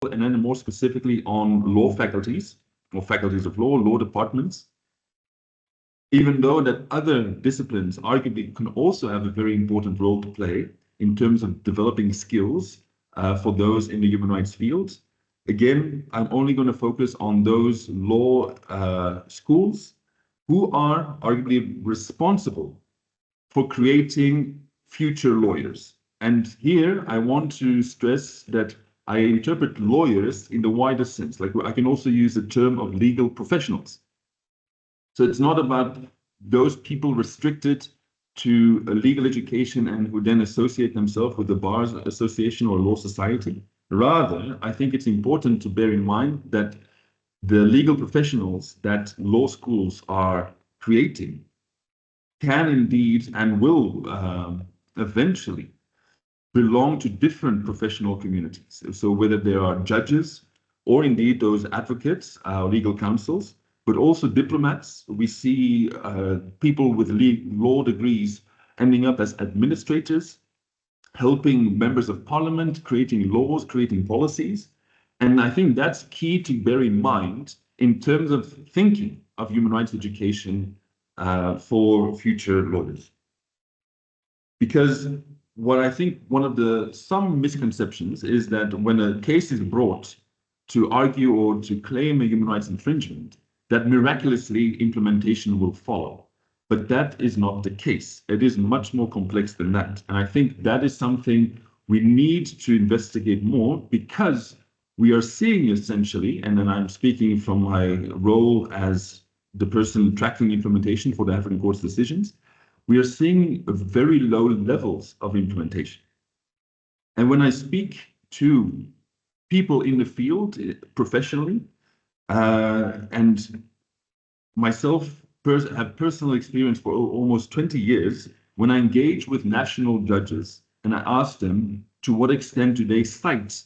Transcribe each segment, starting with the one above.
and then more specifically on law faculties or faculties of law departments, even though that other disciplines arguably can also have a very important role to play in terms of developing skills for those in the human rights field. Again, I'm only going to focus on those law schools who are arguably responsible for creating future lawyers. And here I want to stress that I interpret lawyers in the widest sense. Like, I can also use the term of legal professionals. So it's not about those people restricted to a legal education and who then associate themselves with the Bar Association or Law Society. Rather, I think it's important to bear in mind that the legal professionals that law schools are creating can indeed and will eventually belong to different professional communities. So whether they are judges or indeed those advocates, legal counsels, but also diplomats. We see people with law degrees ending up as administrators, helping members of parliament, creating laws, creating policies. And I think that's key to bear in mind in terms of thinking of human rights education for future lawyers. Because what I think one of some misconceptions is that when a case is brought to argue or to claim a human rights infringement, that miraculously implementation will follow. But that is not the case. It is much more complex than that. And I think that is something we need to investigate more, because we are seeing essentially, and then I'm speaking from my role as the person tracking implementation for the African Court's decisions, we are seeing very low levels of implementation. And when I speak to people in the field professionally, and myself have personal experience for almost 20 years, when I engage with national judges and I ask them to what extent do they cite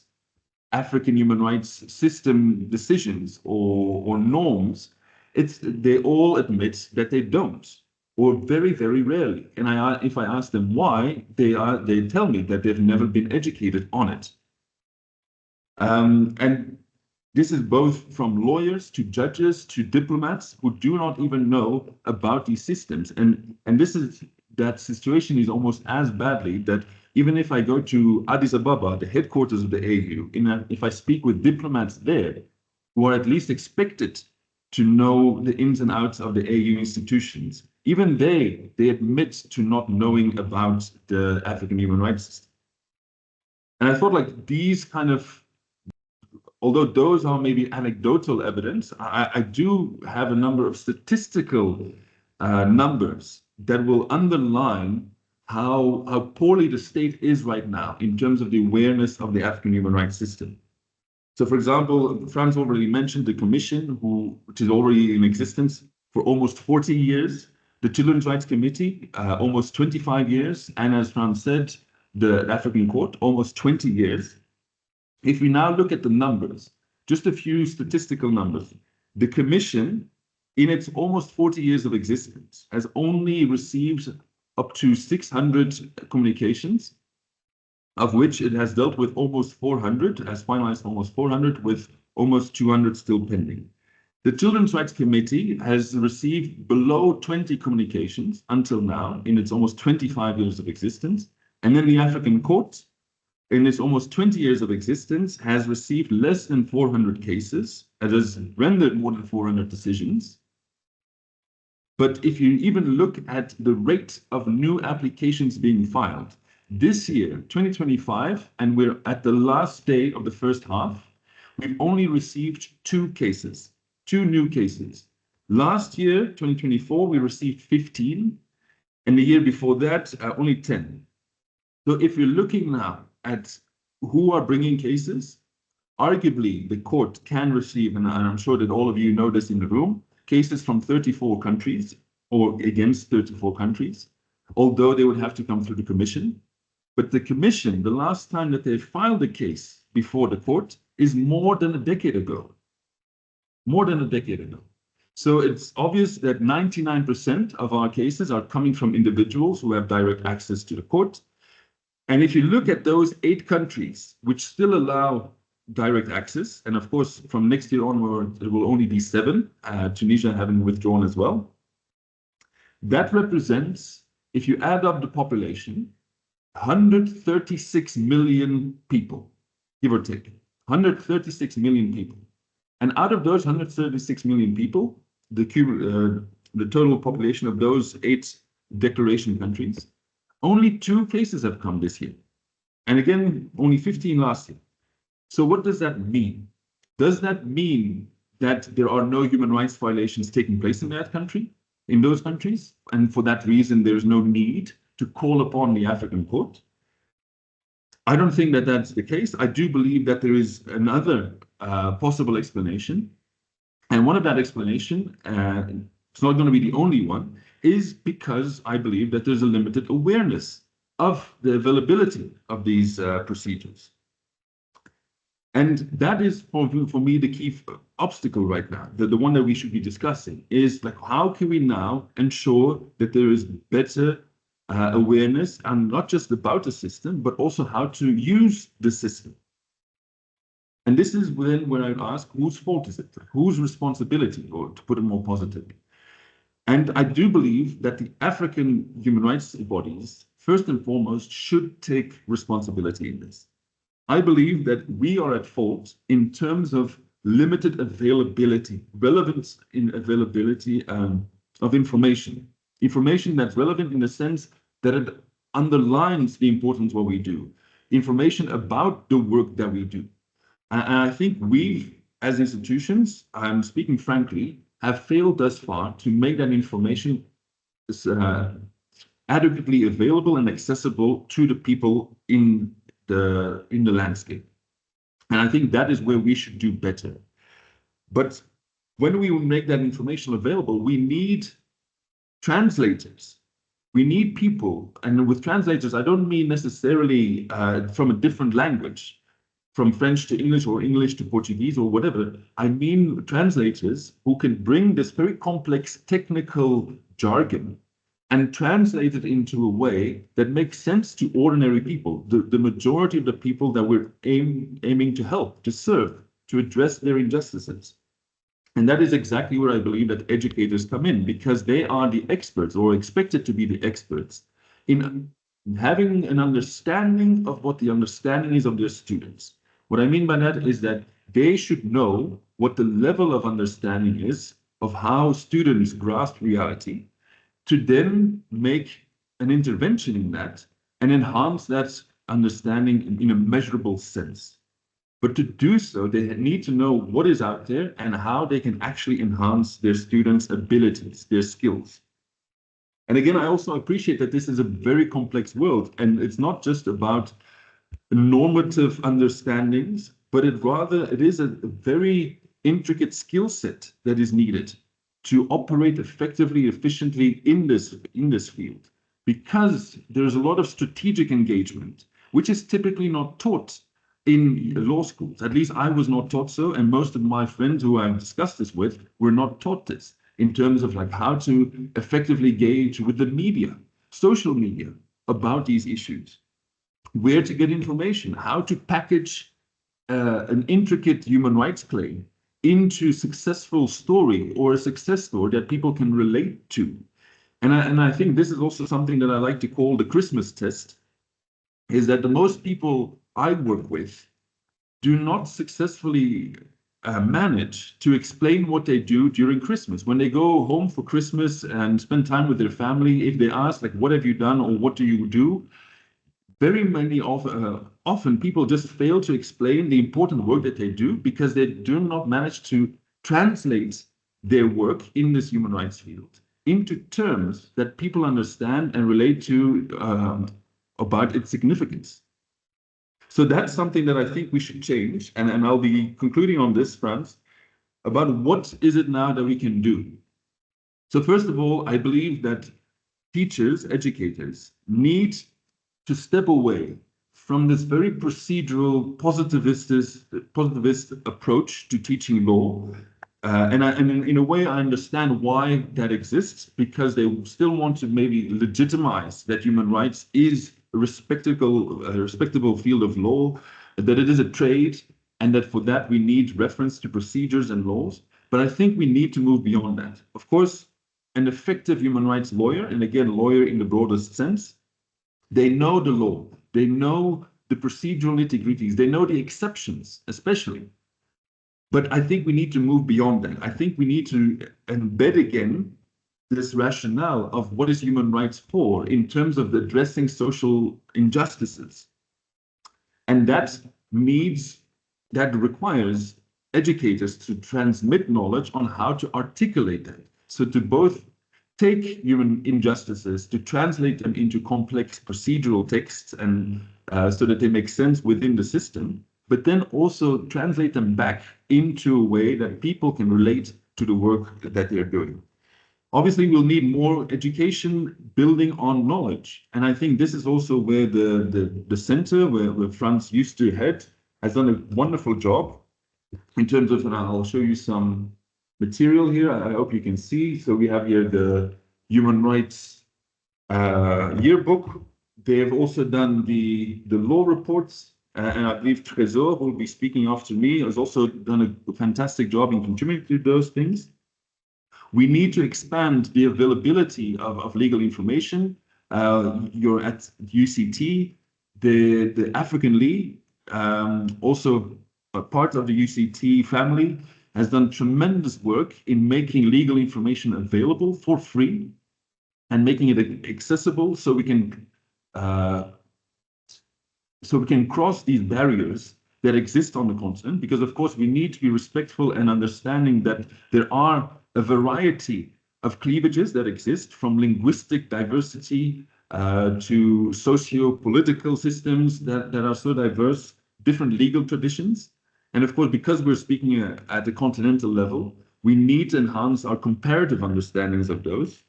African human rights system decisions or norms, they all admit that they don't, or very, very rarely. And if I ask them why, they tell me that they've never been educated on it. And this is both from lawyers to judges to diplomats who do not even know about these systems. And that situation is almost as badly that even if I go to Addis Ababa, the headquarters of the AU, if I speak with diplomats there who are at least expected to know the ins and outs of the AU institutions, even they admit to not knowing about the African human rights system. And I thought, like, these kind of, although those are maybe anecdotal evidence, I do have a number of statistical numbers that will underline how poorly the state is right now in terms of the awareness of the African human rights system. So, for example, Frans already mentioned the Commission, which is already in existence for almost 40 years, the Children's Rights Committee, almost 25 years, and as Frans said, the African Court, almost 20 years. If we now look at the numbers, just a few statistical numbers, the Commission, in its almost 40 years of existence, has only received up to 600 communications, of which it has dealt with almost 400, has finalized almost 400, with almost 200 still pending. The Children's Rights Committee has received below 20 communications until now, in its almost 25 years of existence. And then the African Court, in its almost 20 years of existence, has received less than 400 cases, and has rendered more than 400 decisions. But if you even look at the rate of new applications being filed, this year, 2025, and we're at the last day of the first half, we've only received 2 cases, 2 new cases. Last year, 2024, we received 15, and the year before that, only 10. So if you're looking now at who are bringing cases, arguably the court can receive, and I'm sure that all of you know this in the room, cases from 34 countries or against 34 countries, although they would have to come through the Commission. But the Commission, the last time that they filed a case before the court is more than a decade ago. More than a decade ago. So it's obvious that 99% of our cases are coming from individuals who have direct access to the court. And if you look at those 8 countries which still allow direct access. And of course, from next year onward, it will only be 7, Tunisia having withdrawn as well. That represents, if you add up the population, 136 million people, give or take, 136 million people. And out of those 136 million people, the total population of those 8 declaration countries, only 2 cases have come this year. And again, only 15 last year. So what does that mean? Does that mean that there are no human rights violations taking place in that country, in those countries? And for that reason, there's no need to call upon the African court? I don't think that that's the case. I do believe that there is another possible explanation. And one of that explanation, it's not going to be the only one, is because I believe that there's a limited awareness of the availability of these procedures. And that is, for me, the key obstacle right now. The one that we should be discussing is like, how can we now ensure that there is better awareness, and not just about the system, but also how to use the system. And this is then where I ask, whose fault is it? Whose responsibility, or to put it more positively? And I do believe that the African human rights bodies, first and foremost, should take responsibility in this. I believe that we are at fault in terms of limited availability, relevance in availability of information. Information that's relevant in the sense that it underlines the importance of what we do. Information about the work that we do. And I think we, as institutions, I'm speaking frankly, have failed thus far to make that information adequately available and accessible to the people in the landscape. And I think that is where we should do better. But when we make that information available, we need translators. We need people, and with translators, I don't mean necessarily from a different language, from French to English or English to Portuguese or whatever. I mean translators who can bring this very complex technical jargon and translate it into a way that makes sense to ordinary people, the majority of the people that we're aiming to help, to serve, to address their injustices. And that is exactly where I believe that educators come in, because they are the experts, or expected to be the experts, in having an understanding of what the understanding is of their students. What I mean by that is that they should know what the level of understanding is of how students grasp reality, to then make an intervention in that and enhance that understanding in a measurable sense. But to do so, they need to know what is out there and how they can actually enhance their students' abilities, their skills. And again, I also appreciate that this is a very complex world, and it's not just about normative understandings, but it is a very intricate skill set that is needed to operate effectively, efficiently in this field, because there's a lot of strategic engagement, which is typically not taught in law schools. At least I was not taught so, and most of my friends who I've discussed this with were not taught this in terms of like how to effectively engage with the media, social media, about these issues, where to get information, how to package an intricate human rights claim into successful story or a success story that people can relate to. And I think this is also something that I like to call the Christmas test, is that the most people I work with do not successfully manage to explain what they do during Christmas. When they go home for Christmas and spend time with their family, if they ask, like, what have you done or what do you do? Very many often people just fail to explain the important work that they do, because they do not manage to translate their work in this human rights field into terms that people understand and relate to about its significance. So that's something that I think we should change. And I'll be concluding on this, Frans, about what is it now that we can do. So first of all, I believe that teachers, educators, need to step away from this very procedural, positivist approach to teaching law. And in a way, I understand why that exists, because they still want to maybe legitimize that human rights is a respectable field of law, that it is a trade, and that for that we need reference to procedures and laws. But I think we need to move beyond that. Of course, an effective human rights lawyer, and again, lawyer in the broadest sense, they know the law, they know the procedural nitty-gritties, they know the exceptions, especially. But I think we need to move beyond that. I think we need to embed again this rationale of what is human rights for in terms of addressing social injustices. And that requires educators to transmit knowledge on how to articulate that. So to both take human injustices, to translate them into complex procedural texts and so that they make sense within the system, but then also translate them back into a way that people can relate to the work that they're doing. Obviously, we'll need more education building on knowledge. And I think this is also where the center, where Frans used to head, has done a wonderful job in terms of, and I'll show you some material here. I hope you can see. So we have here the Human Rights Yearbook. They have also done the law reports. And I believe Trésor, who will be speaking after me, has also done a fantastic job in contributing to those things. We need to expand the availability of legal information. You're at UCT, the African League, also a part of the UCT family, has done tremendous work in making legal information available for free and making it accessible so we can cross these barriers that exist on the continent, because of course we need to be respectful and understanding that there are a variety of cleavages that exist, from linguistic diversity to socio-political systems that are so diverse, different legal traditions. And of course, because we're speaking at the continental level, we need to enhance our comparative understandings of those.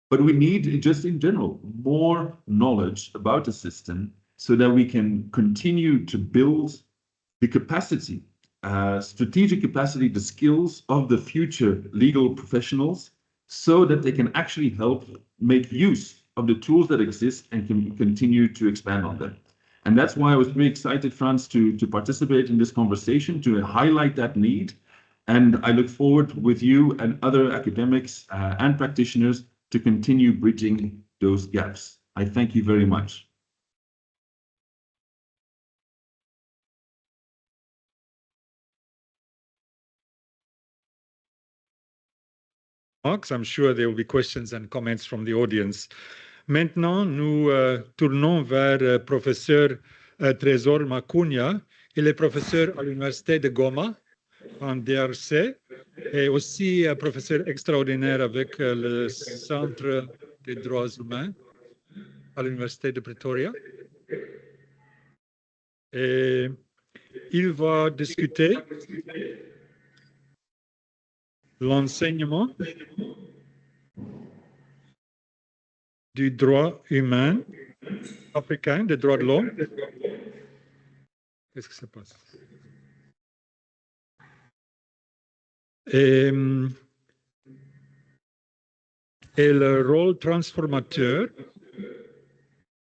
But we need, just in general, more knowledge about the system so that we can continue to build the capacity, strategic capacity, the skills of the future legal professionals, so that they can actually help make use of the tools that exist and can continue to expand on them. And that's why I was very excited, Frans, to participate in this conversation, to highlight that need. And I look forward with you and other academics and practitioners to continue bridging those gaps. I thank you very much. I'm sure there will be questions and comments from the audience. Maintenant, nous tournons vers professeur Trésor Macunia. Il est professeur à l'Université de Goma, en DRC, et aussi professeur extraordinaire avec le Centre des droits humains à l'Université de Pretoria. Et il va discuter l'enseignement du droit humain africain, des droits de l'homme. Qu'est-ce qui se passe? Et le rôle transformateur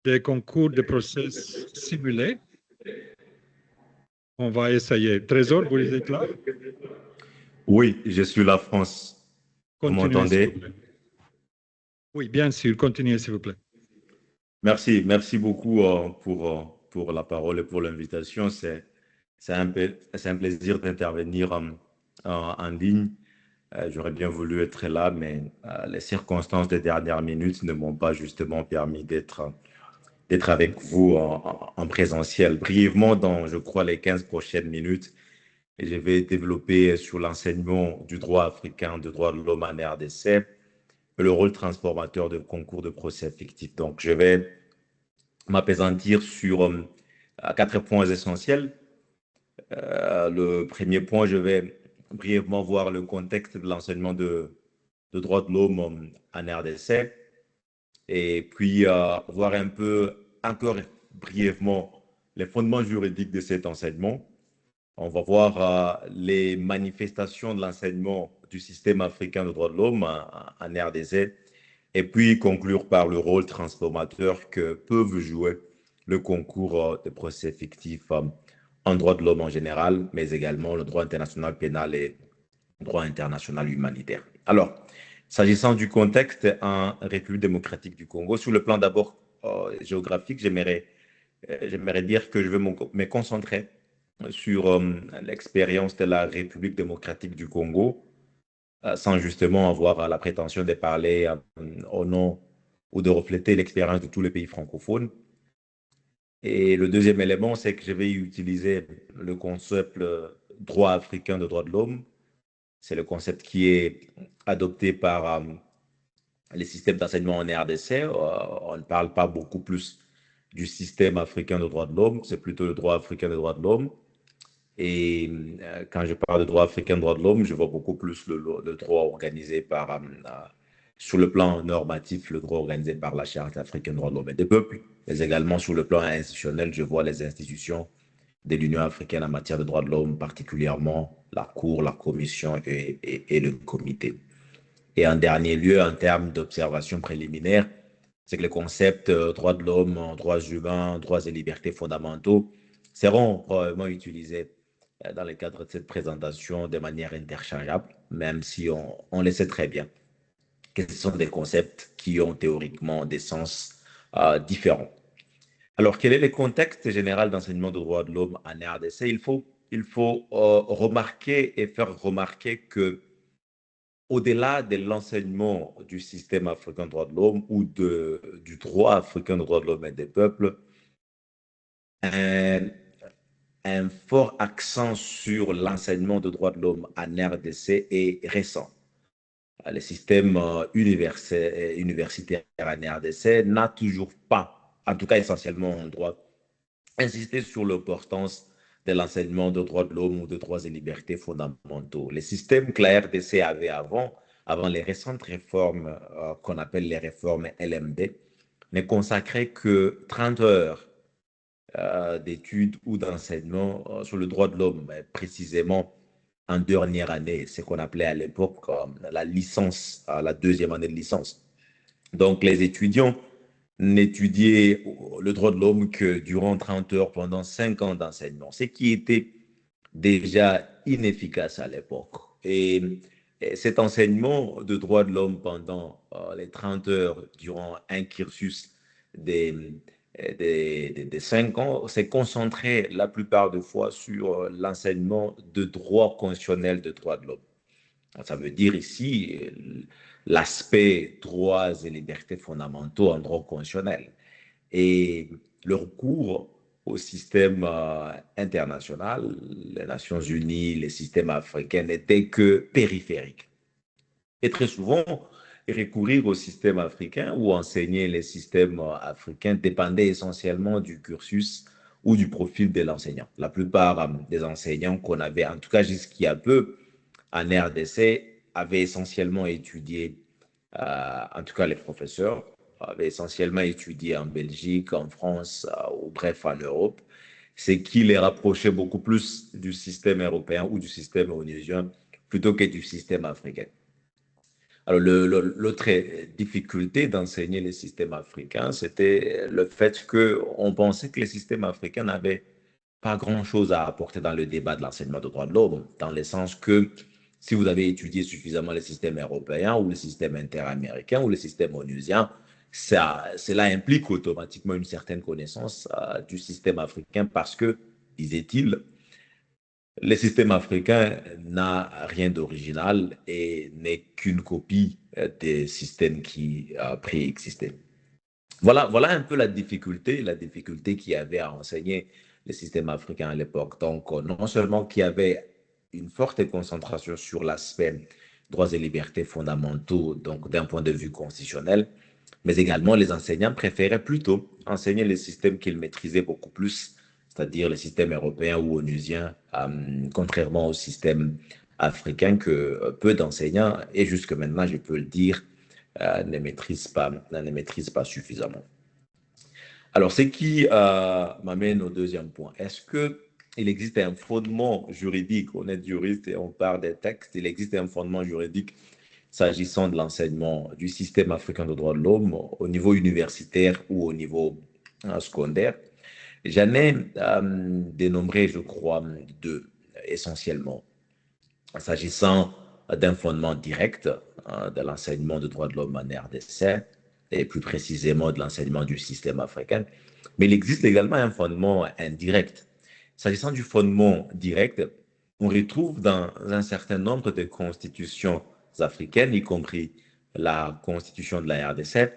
des concours de procès simulés. On va essayer. Trésor, vous êtes là? Oui, je suis la France. Vous m'entendez? Oui, bien sûr. Continuez, s'il vous plaît. Merci beaucoup pour la parole et pour l'invitation. C'est un plaisir d'intervenir en ligne. J'aurais bien voulu être là, mais les circonstances des dernières minutes ne m'ont pas justement permis d'être avec vous en présentiel. Brièvement, dans, je crois, les 15 prochaines minutes, et je vais développer sur l'enseignement du droit africain, du droit de l'homme en RDC, le rôle transformateur de concours de procès fictifs. Donc, je vais m'appesantir sur 4 points essentiels. Le premier point, je vais brièvement voir le contexte de l'enseignement de droit de l'homme en RDC, et puis voir un peu, encore brièvement, les fondements juridiques de cet enseignement. On va voir les manifestations de l'enseignement du système africain de droits de l'homme en RDC, et puis conclure par le rôle transformateur que peuvent jouer le concours de procès fictifs en droit de l'homme en général, mais également le droit international pénal et le droit international humanitaire. Alors, s'agissant du contexte en République démocratique du Congo, sur le plan d'abord géographique, j'aimerais dire que je vais me concentrer sur l'expérience de la République démocratique du Congo, sans justement avoir la prétention de parler au nom ou de refléter l'expérience de tous les pays francophones. Et le deuxième élément, c'est que je vais utiliser le concept droit africain de droits de l'homme. C'est le concept qui est adopté par les systèmes d'enseignement en RDC. On ne parle pas beaucoup plus du système africain de droits de l'homme, c'est plutôt le droit africain de droits de l'homme. Et quand je parle de droit africain de droits de l'homme, je vois beaucoup plus le droit organisé par, sur le plan normatif, le droit organisé par la Charte africaine des droits de l'homme et des peuples, mais également sur le plan institutionnel, je vois les institutions de l'Union africaine en matière de droits de l'homme, particulièrement la Cour, la Commission et le Comité. Et en dernier lieu, en termes d'observation préliminaire, c'est que les concepts droits de l'homme, droits humains, droits et libertés fondamentaux seront probablement utilisés dans le cadre de cette présentation de manière interchangeable, même si on le sait très bien que ce sont des concepts qui ont théoriquement des sens différents. Alors, quel est le contexte général d'enseignement des droits de l'homme en RDC? Il faut remarquer et faire remarquer que au-delà de l'enseignement du système africain de droits de l'homme ou du droit africain de droits de l'homme et des peuples, un fort accent sur l'enseignement de droits de l'homme en RDC est récent. Le système universitaire en RDC n'a toujours pas, en tout cas essentiellement en droit, insisté sur l'importance de l'enseignement de droits de l'homme ou de droits et libertés fondamentaux. Le système que la RDC avait avant les récentes réformes qu'on appelle les réformes LMD, ne consacrait que 30 heures d'études ou d'enseignement sur le droit de l'homme, précisément en dernière année, ce qu'on appelait à l'époque la licence, la deuxième année de licence. Donc, les étudiants n'étudiaient le droit de l'homme que durant 30 heures pendant 5 ans d'enseignement, ce qui était déjà inefficace à l'époque. Et cet enseignement de droit de l'homme pendant les 30 heures durant un cursus des 5 ans s'est concentré la plupart des fois sur l'enseignement de droit constitutionnel de droits de l'homme. Ça veut dire ici l'aspect droits et libertés fondamentaux en droit constitutionnel. Et le recours au système international, les Nations Unies, les systèmes africains n'étaient que périphériques. Et très souvent, recourir au système africain ou enseigner les systèmes africains dépendait essentiellement du cursus ou du profil de l'enseignant. La plupart des enseignants qu'on avait, en tout cas jusqu'il y a peu, en RDC, avaient essentiellement étudié, en tout cas les professeurs, avaient essentiellement étudié en Belgique, en France, ou bref en Europe, ce qui les rapprochait beaucoup plus du système européen ou du système onusien plutôt que du système africain. Alors, l'autre difficulté d'enseigner les systèmes africains, c'était le fait qu'on pensait que les systèmes africains n'avaient pas grand-chose à apporter dans le débat de l'enseignement des droits de l'homme, dans le sens que si vous avez étudié suffisamment les systèmes européens ou le système interaméricain ou le système onusien, cela implique automatiquement une certaine connaissance du système africain parce que, disait-il, le système africain n'a rien d'original et n'est qu'une copie des systèmes qui préexistaient. Voilà un peu la difficulté qu'il y avait à enseigner le système africain à l'époque. Donc, non seulement qu'il y avait une forte concentration sur l'aspect droits et libertés fondamentaux, donc d'un point de vue constitutionnel, mais également les enseignants préféraient plutôt enseigner les systèmes qu'ils maîtrisaient beaucoup plus, c'est-à-dire les systèmes européens ou onusiens, contrairement au système africain que peu d'enseignants, et jusque maintenant, je peux le dire, ne maîtrisent pas suffisamment. Alors, ce qui m'amène au deuxième point. Est-ce qu'il existe un fondement juridique, on est juriste et on parle des textes, il existe un fondement juridique s'agissant de l'enseignement du système africain de droits de l'homme au niveau universitaire ou au niveau secondaire? J'en ai dénombré, je crois, deux essentiellement. S'agissant d'un fondement direct de l'enseignement des droits de l'homme en RDC, et plus précisément de l'enseignement du système africain, mais il existe également un fondement indirect. S'agissant du fondement direct, on retrouve dans un certain nombre de constitutions africaines, y compris la constitution de la RDC,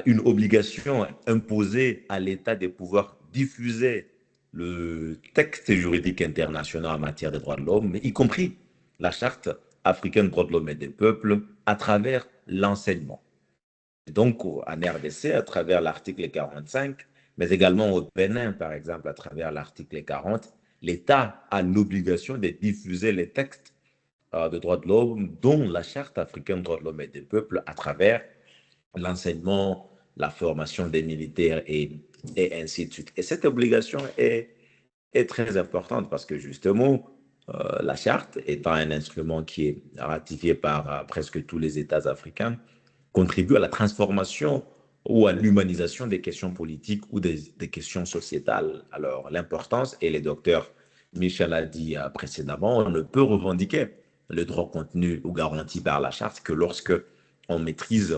une obligation imposée à l'État de pouvoir diffuser le texte juridique international en matière de droits de l'homme, y compris la Charte africaine des droits de l'homme et des peuples, à travers l'enseignement. Donc, en RDC, à travers l'article 45, mais également au Bénin, par exemple, à travers l'article 40, l'État a l'obligation de diffuser les textes de droits de l'homme, dont la Charte africaine des droits de l'homme et des peuples, à travers l'enseignement, la formation des militaires et ainsi de suite. Et cette obligation est très importante parce que justement, la charte étant un instrument qui est ratifié par presque tous les États africains, contribue à la transformation ou à l'humanisation des questions politiques ou des questions sociétales. Alors, l'importance, et le docteur Michel a dit précédemment, on ne peut revendiquer le droit contenu ou garanti par la charte que lorsque on maîtrise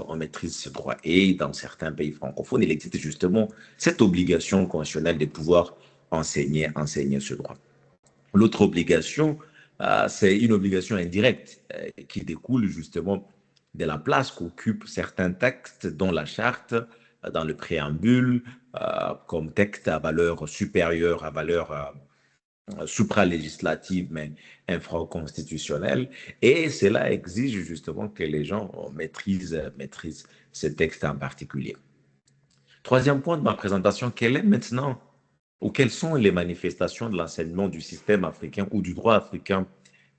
ce droit. Et dans certains pays francophones, il existe justement cette obligation constitutionnelle de pouvoir enseigner ce droit. L'autre obligation, c'est une obligation indirecte qui découle justement de la place qu'occupent certains textes dont la charte, dans le préambule, comme texte à valeur supérieure, à valeur supralégislative, mais infraconstitutionnelle. Et cela exige justement que les gens maîtrisent ces textes en particulier. Troisième point de ma présentation, quelle est maintenant ou quelles sont les manifestations de l'enseignement du système africain ou du droit africain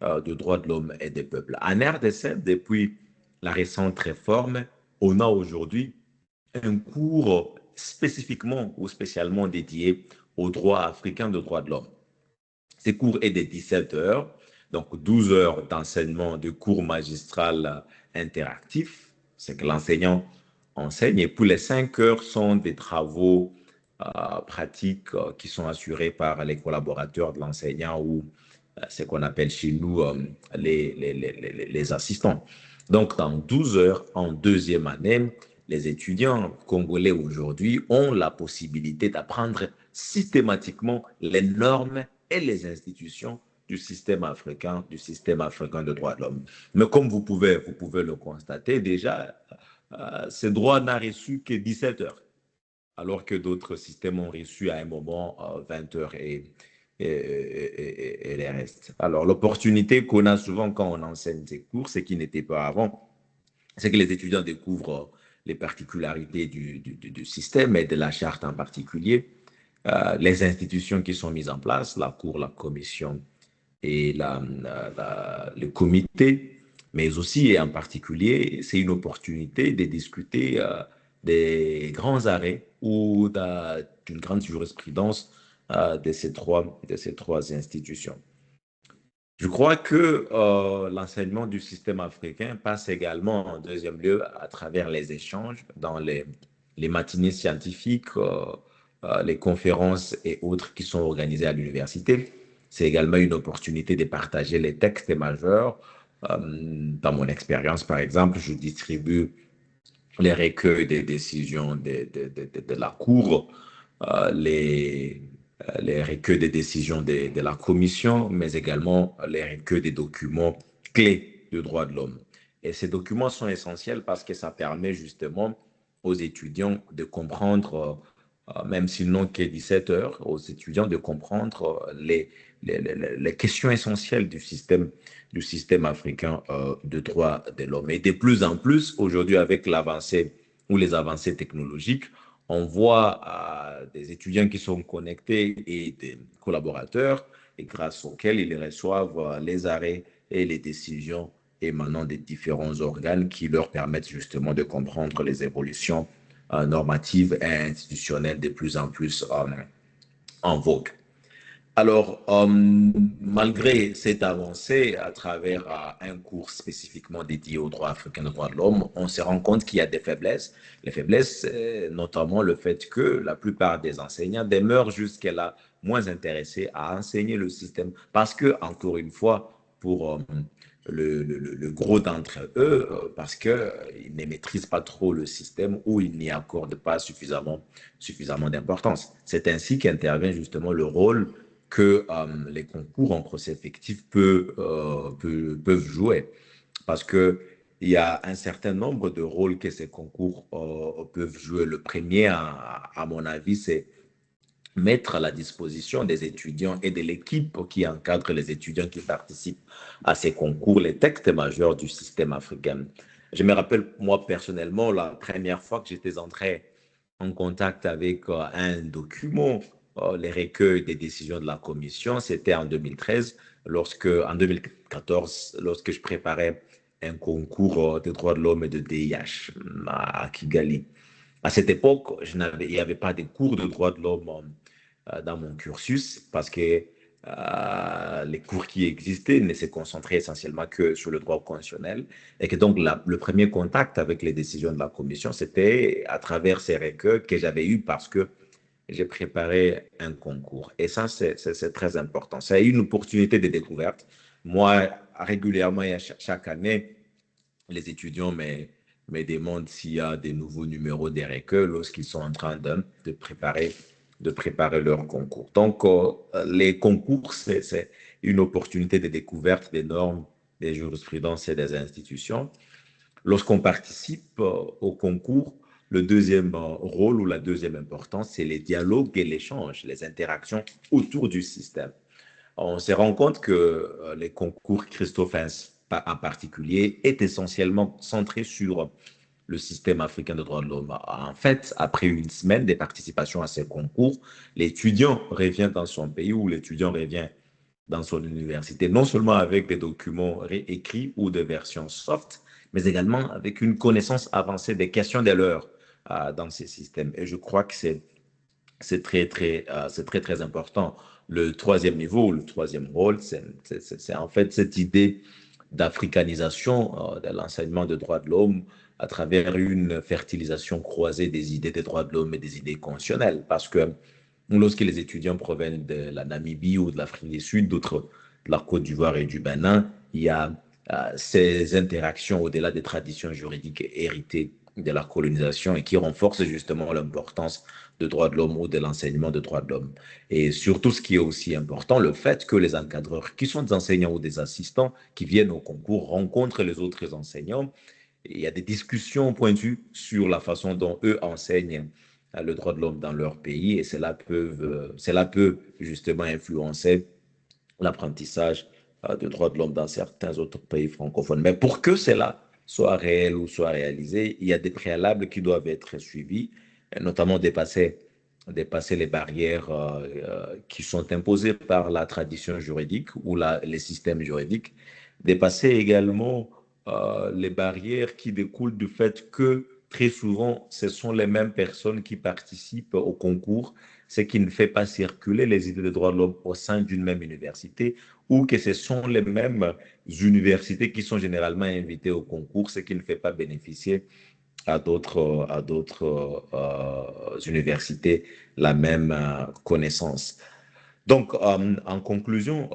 de droits de l'homme et des peuples? En RDC, depuis la récente réforme, on a aujourd'hui un cours spécifiquement ou spécialement dédié au droit africain de droits de l'homme. Ces cours est de 17 heures, donc 12 heures d'enseignement de cours magistral interactif, c'est que l'enseignant enseigne, et pour les 5 heures sont des travaux pratiques qui sont assurés par les collaborateurs de l'enseignant ou ce qu'on appelle chez nous les assistants. Donc, dans 12 heures, en deuxième année, les étudiants congolais aujourd'hui ont la possibilité d'apprendre systématiquement les normes et les institutions du système africain de droits de l'homme. Mais comme vous pouvez le constater, déjà, ce droit n'a reçu que 17 heures, alors que d'autres systèmes ont reçu à un moment 20 heures et les restes. Alors, l'opportunité qu'on a souvent quand on enseigne ces cours, ce qui n'était pas avant, c'est que les étudiants découvrent les particularités du système et de la charte en particulier, les institutions qui sont mises en place, la Cour, la Commission et le comité, mais aussi et en particulier, c'est une opportunité de discuter des grands arrêts ou d'une grande jurisprudence de ces trois institutions. Je crois que l'enseignement du système africain passe également en deuxième lieu à travers les échanges dans les matinées scientifiques, les conférences et autres qui sont organisées à l'université. C'est également une opportunité de partager les textes majeurs. Dans mon expérience, par exemple, je distribue les recueils des décisions de la Cour, les recueils des décisions de la Commission, mais également les recueils des documents clés de droits de l'homme. Et ces documents sont essentiels parce que ça permet justement aux étudiants de comprendre, même s'ils n'ont que 17 heures, aux étudiants de comprendre les questions essentielles du système africain de droits de l'homme. Et de plus en plus, aujourd'hui, avec l'avancée ou les avancées technologiques, on voit des étudiants qui sont connectés et des collaborateurs, et grâce auxquels ils reçoivent les arrêts et les décisions émanant des différents organes qui leur permettent justement de comprendre les évolutions normatives et institutionnelles de plus en plus en vogue. Alors, malgré cette avancée à travers un cours spécifiquement dédié aux droits africains et aux droits de l'homme, on se rend compte qu'il y a des faiblesses. Les faiblesses, notamment le fait que la plupart des enseignants demeurent jusqu'à là moins intéressés à enseigner le système parce que, encore une fois, pour le gros d'entre eux, parce qu'ils ne maîtrisent pas trop le système ou ils n'y accordent pas suffisamment d'importance. C'est ainsi qu'intervient justement le rôle que les concours en procès fictif peuvent jouer. Parce qu'il y a un certain nombre de rôles que ces concours peuvent jouer. Le premier, à mon avis, c'est mettre à la disposition des étudiants et de l'équipe qui encadre les étudiants qui participent à ces concours les textes majeurs du système africain. Je me rappelle, moi, personnellement, la première fois que j'étais entré en contact avec un document, les recueils des décisions de la commission, c'était en 2013, en 2014, lorsque je préparais un concours de droits de l'homme et de DIH à Kigali. À cette époque, il n'y avait pas de cours de droits de l'homme dans mon cursus parce que les cours qui existaient ne se concentraient essentiellement que sur le droit constitutionnel et que donc le premier contact avec les décisions de la commission, c'était à travers ces recueils que j'avais eu parce que j'ai préparé un concours. Et ça, c'est très important. C'est une opportunité de découverte. Moi, régulièrement, chaque année, les étudiants me demandent s'il y a des nouveaux numéros des recueils lorsqu'ils sont en train de préparer leur concours. Donc, les concours, c'est une opportunité de découverte des normes, des jurisprudences et des institutions. Lorsqu'on participe au concours, le deuxième rôle ou la deuxième importance, c'est les dialogues et l'échange, les interactions autour du système. On se rend compte que les concours Christof en particulier est essentiellement centré sur le système africain de droits de l'homme. En fait, après une semaine de participation à ces concours, l'étudiant revient dans son pays ou l'étudiant revient dans son université, non seulement avec des documents réécrits ou des versions soft, mais également avec une connaissance avancée des questions de l'heure dans ces systèmes. Et je crois que c'est très important. Le troisième niveau, le troisième rôle, c'est en fait cette idée d'africanisation de l'enseignement des droits de l'homme à travers une fertilisation croisée des idées des droits de l'homme et des idées constitutionnelles. Parce que lorsque les étudiants proviennent de la Namibie ou de l'Afrique du Sud, d'autres de la Côte d'Ivoire et du Bénin, il y a ces interactions au-delà des traditions juridiques héritées de la colonisation et qui renforcent justement l'importance de droits de l'homme ou de l'enseignement de droits de l'homme. Et surtout, ce qui est aussi important, le fait que les encadreurs, qui sont des enseignants ou des assistants, qui viennent au concours, rencontrent les autres enseignants. Et il y a des discussions pointues sur la façon dont eux enseignent le droit de l'homme dans leur pays et cela peut justement influencer l'apprentissage de droits de l'homme dans certains autres pays francophones. Mais pour que cela soit réel ou soit réalisé, il y a des préalables qui doivent être suivis, notamment dépasser les barrières qui sont imposées par la tradition juridique ou les systèmes juridiques, dépasser également les barrières qui découlent du fait que très souvent, ce sont les mêmes personnes qui participent au concours, ce qui ne fait pas circuler les idées de droits de l'homme au sein d'une même université, ou que ce sont les mêmes universités qui sont généralement invitées au concours, ce qui ne fait pas bénéficier à d'autres universités la même connaissance. Donc, en conclusion,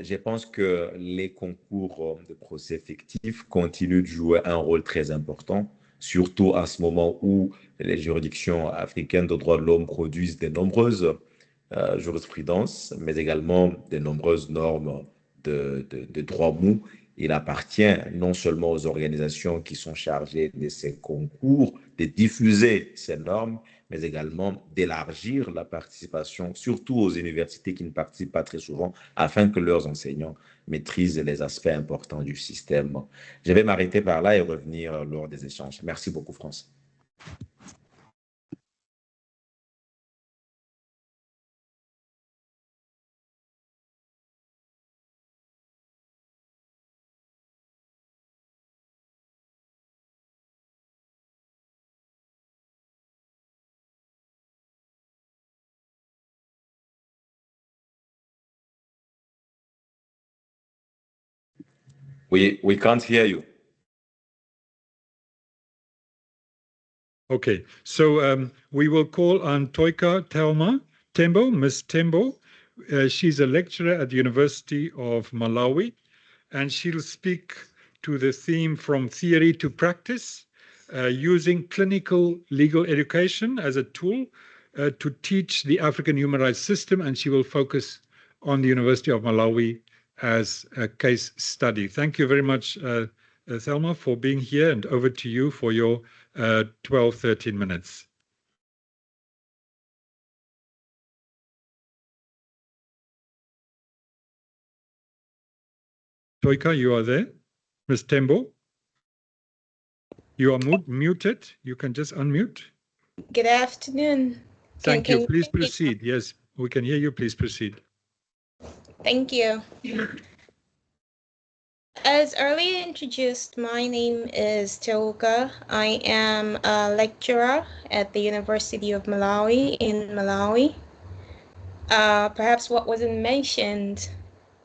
je pense que les concours de procès fictifs continuent de jouer un rôle très important, surtout à ce moment où les juridictions africaines de droits de l'homme produisent de nombreuses jurisprudences, mais également de nombreuses normes de droit mou. Il appartient non seulement aux organisations qui sont chargées de ces concours de diffuser ces normes, mais également d'élargir la participation, surtout aux universités qui ne participent pas très souvent, afin que leurs enseignants maîtrisent les aspects importants du système. Je vais m'arrêter par là et revenir lors des échanges. Merci beaucoup, France. We can't hear you. Okay, so we will call on Toika Tembo, Miss Tembo. She's a lecturer at the University of Malawi, and she'll speak to the theme From Theory to Practice, using clinical legal education as a tool to teach the African human rights system, and she will focus on the University of Malawi as a case study. Thank you very much, Thelma, for being here, and over to you for your 12, 13 minutes. Toika, you are there? Ms. Tembo? You are muted. You can just unmute. Good afternoon. Thank you. Please proceed. Yes, we can hear you. Please proceed. Thank you. As earlier introduced, my name is Teuka. I am a lecturer at the University of Malawi in Malawi. Perhaps what wasn't mentioned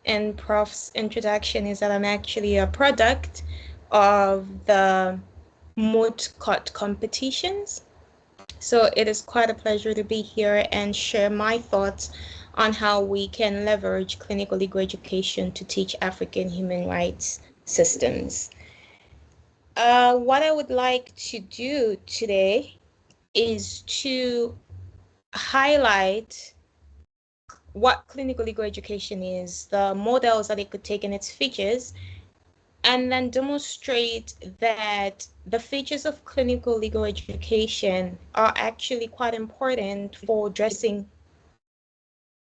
in Prof's introduction is that I'm actually a product of the Moot competitions. So it is quite a pleasure to be here and share my thoughts on how we can leverage clinical legal education to teach African human rights systems. What I would like to do today is to highlight what clinical legal education is, the models that it could take and its features, and then demonstrate that the features of clinical legal education are actually quite important for addressing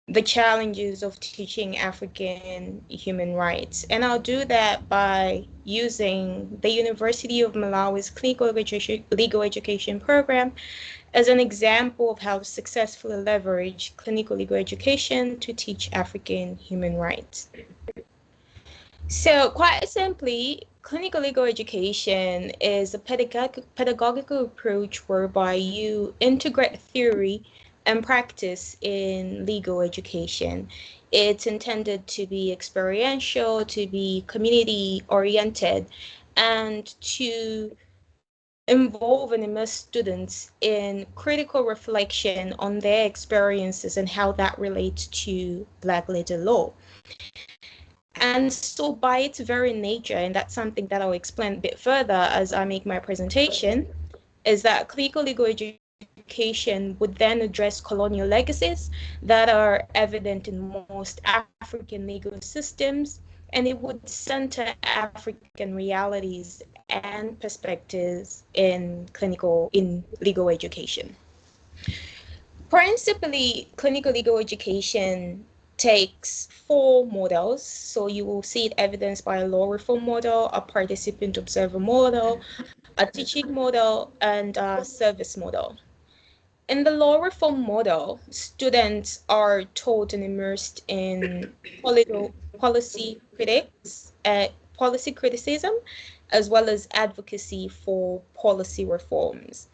the challenges of teaching African human rights. And I'll do that by using the University of Malawi's clinical legal education program as an example of how to successfully leverage clinical legal education to teach African human rights. So quite simply, clinical legal education is a pedagogical approach whereby you integrate theory and practice in legal education. It's intended to be experiential, to be community-oriented, and to involve and immerse students in critical reflection on their experiences and how that relates to Black letter law. And so by its very nature, and that's something that I'll explain a bit further as I make my presentation, is that clinical legal education would then address colonial legacies that are evident in most African legal systems, and it would center African realities and perspectives in legal education. Principally, clinical legal education takes 4 models. So you will see it evidenced by a law reform model, a participant observer model, a teaching model, and a service model. In the law reform model, students are taught and immersed in policy criticism, as well as advocacy for policy reforms.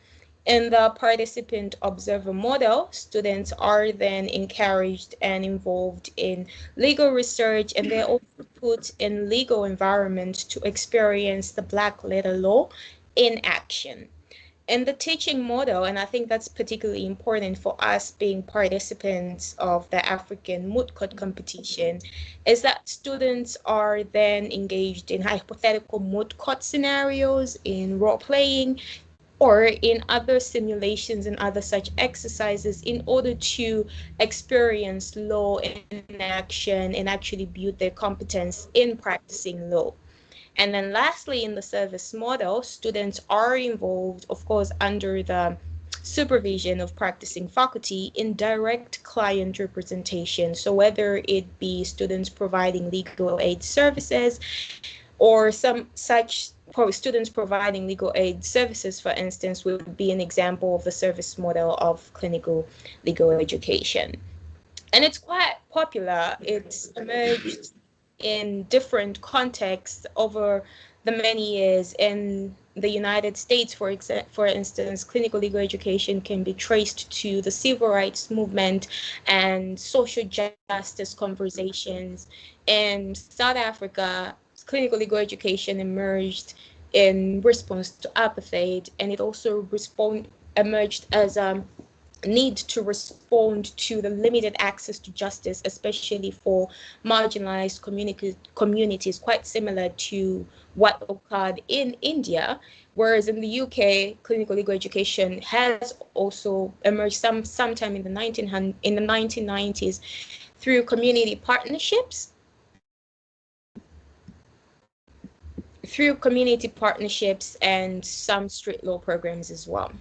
In the participant observer model, students are then encouraged and involved in legal research, and they're also put in legal environments to experience the Black letter law in action. In the teaching model, and I think that's particularly important for us being participants of the African Moot competition, is that students are then engaged in hypothetical Moot scenarios, in role playing, or in other simulations and other such exercises in order to experience law in action and actually build their competence in practicing law. And then lastly, in the service model, students are involved, of course, under the supervision of practicing faculty in direct client representation. So whether it be students providing legal aid services or some such students providing legal aid services, for instance, would be an example of the service model of clinical legal education. And it's quite popular. It's emerged in different contexts over the many years. In the United States, for instance, clinical legal education can be traced to the civil rights movement and social justice conversations. In South Africa, clinical legal education emerged in response to apartheid, and it also emerged as a need to respond to the limited access to justice, especially for marginalized communities, quite similar to what occurred in India. Whereas in the UK, clinical legal education has also emerged sometime in the 1990s through community partnerships. And some street law programs as well.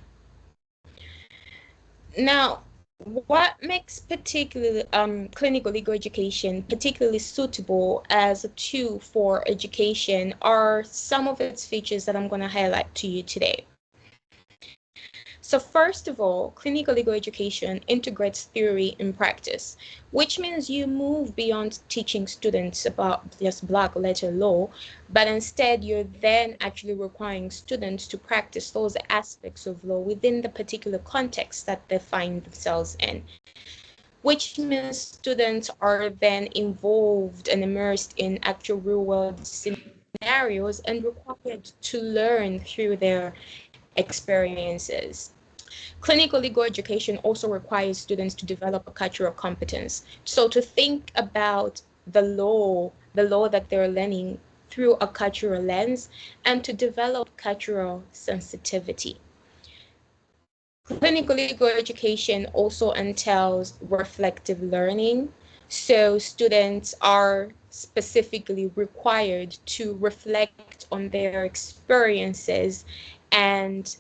Now, what makes clinical legal education particularly suitable as a tool for education are some of its features that I'm going to highlight to you today. So first of all, clinical legal education integrates theory and practice, which means you move beyond teaching students about just black letter law, but instead you're then actually requiring students to practice those aspects of law within the particular context that they find themselves in, which means students are then involved and immersed in actual real-world scenarios and required to learn through their experiences. Clinical legal education also requires students to develop a cultural competence. So to think about the law that they're learning through a cultural lens, and to develop cultural sensitivity. Clinical legal education also entails reflective learning. So students are specifically required to reflect on their experiences and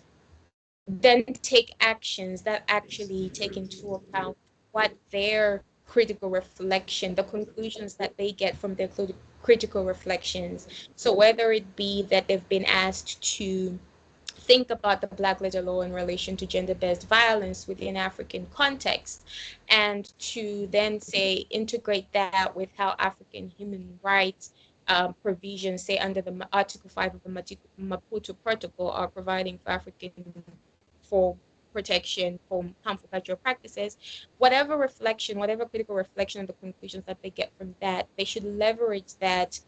then take actions that actually take into account what their critical reflection, the conclusions that they get from their critical reflections. So whether it be that they've been asked to think about the Black letter law in relation to gender-based violence within African context, and to then say integrate that with how African human rights provisions, say under the Article 5 of the Maputo Protocol, are providing for protection from harmful cultural practices. Whatever critical reflection of the conclusions that they get from that, they should leverage that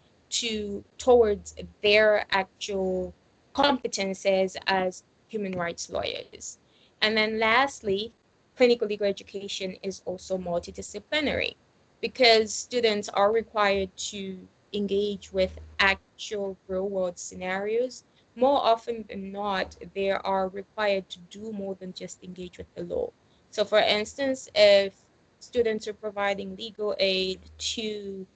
towards their actual competences as human rights lawyers. And then lastly, clinical legal education is also multidisciplinary, because students are required to engage with actual real-world scenarios. More often than not, they are required to do more than just engage with the law. So for instance, if students are providing legal aid to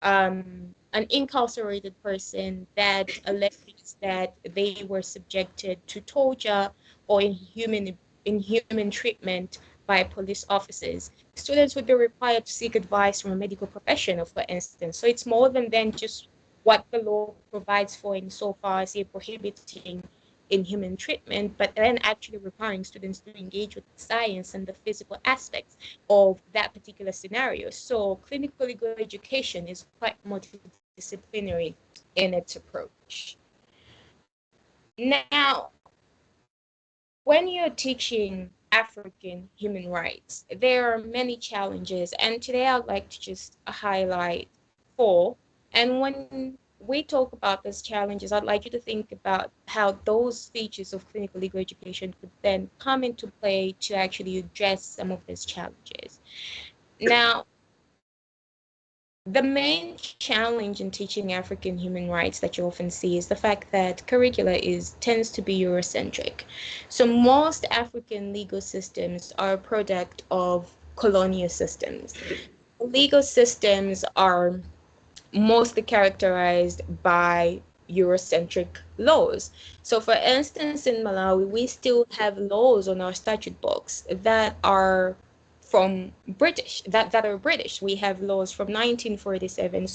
an incarcerated person that alleges that they were subjected to torture or inhuman treatment by police officers, students would be required to seek advice from a medical professional, for instance. So it's more than just what the law provides for insofar as prohibiting inhuman treatment, but then actually requiring students to engage with the science and the physical aspects of that particular scenario. So clinical legal education is quite multidisciplinary in its approach. Now, when you're teaching African human rights, there are many challenges, and today I'd like to just highlight 4. And when we talk about these challenges, I'd like you to think about how those features of clinical legal education could then come into play to actually address some of these challenges. Now, the main challenge in teaching African human rights that you often see is the fact that curricula tends to be Eurocentric. So most African legal systems are a product of colonial systems. Legal systems are mostly characterized by Eurocentric laws. So for instance, in Malawi, we still have laws on our statute books that are from that are British. We have laws from 1947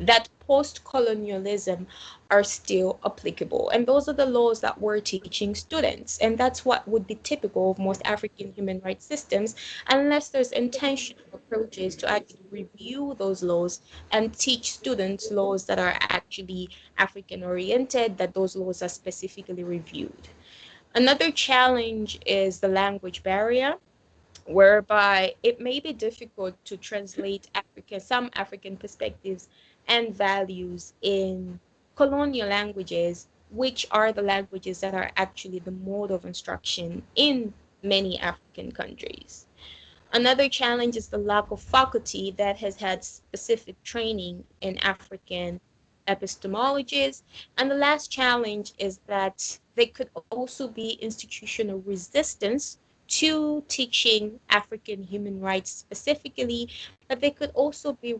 that post-colonialism are still applicable. And those are the laws that we're teaching students. And that's what would be typical of most African human rights systems, unless there's intentional approaches to actually review those laws and teach students laws that are actually African-oriented, that those laws are specifically reviewed. Another challenge is the language barrier. whereby it may be difficult to translate some African perspectives and values in colonial languages, which are the languages that are actually the mode of instruction in many African countries. Another challenge is the lack of faculty that has had specific training in African epistemologies. And the last challenge is that there could also be institutional resistance to teaching African human rights specifically, but there could also be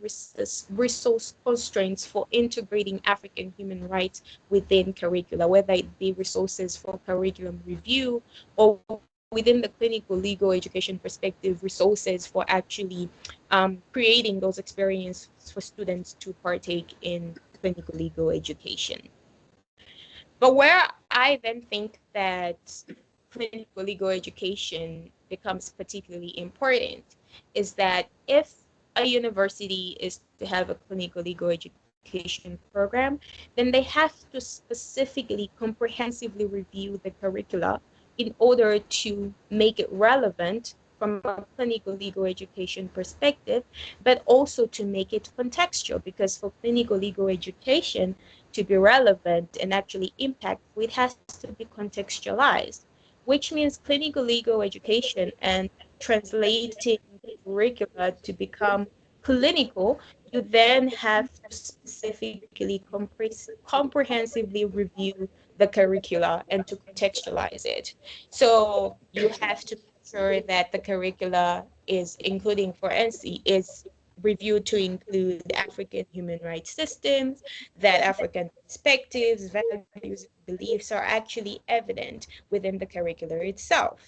resource constraints for integrating African human rights within curricula, whether it be resources for curriculum review or within the clinical legal education perspective, resources for actually creating those experiences for students to partake in clinical legal education. But where I then think that clinical legal education becomes particularly important is that if a university is to have a clinical legal education program, then they have to specifically comprehensively review the curricula in order to make it relevant from a clinical legal education perspective, but also to make it contextual, because for clinical legal education to be relevant and actually impactful, it has to be contextualized, which means clinical legal education and translating curricula to become clinical, you then have to specifically comprehensively review the curricula and to contextualize it. So you have to make sure that the curricula is including, for NC, is reviewed to include African human rights systems, that African perspectives, values, and beliefs are actually evident within the curricular itself.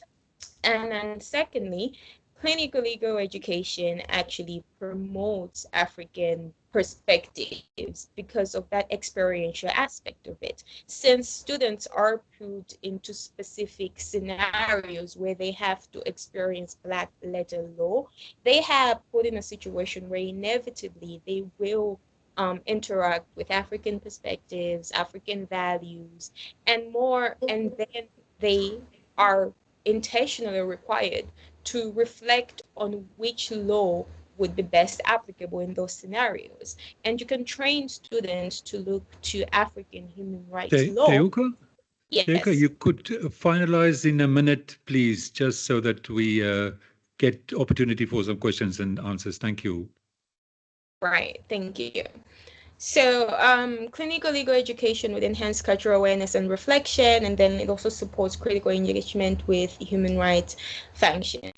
And then secondly, clinical legal education actually promotes African perspectives because of that experiential aspect of it. Since students are put into specific scenarios where they have to experience Black letter law, they have put in a situation where inevitably they will interact with African perspectives, African values, and more, and then they are intentionally required to reflect on which law would be best applicable in those scenarios. And you can train students to look to African human rights law. Teuka? Yes. Teuka, you could finalize in a minute, please, just so that we get opportunity for some questions and answers. Thank you. Right, thank you. So clinical legal education would enhance cultural awareness and reflection, and then it also supports critical engagement with human rights functions.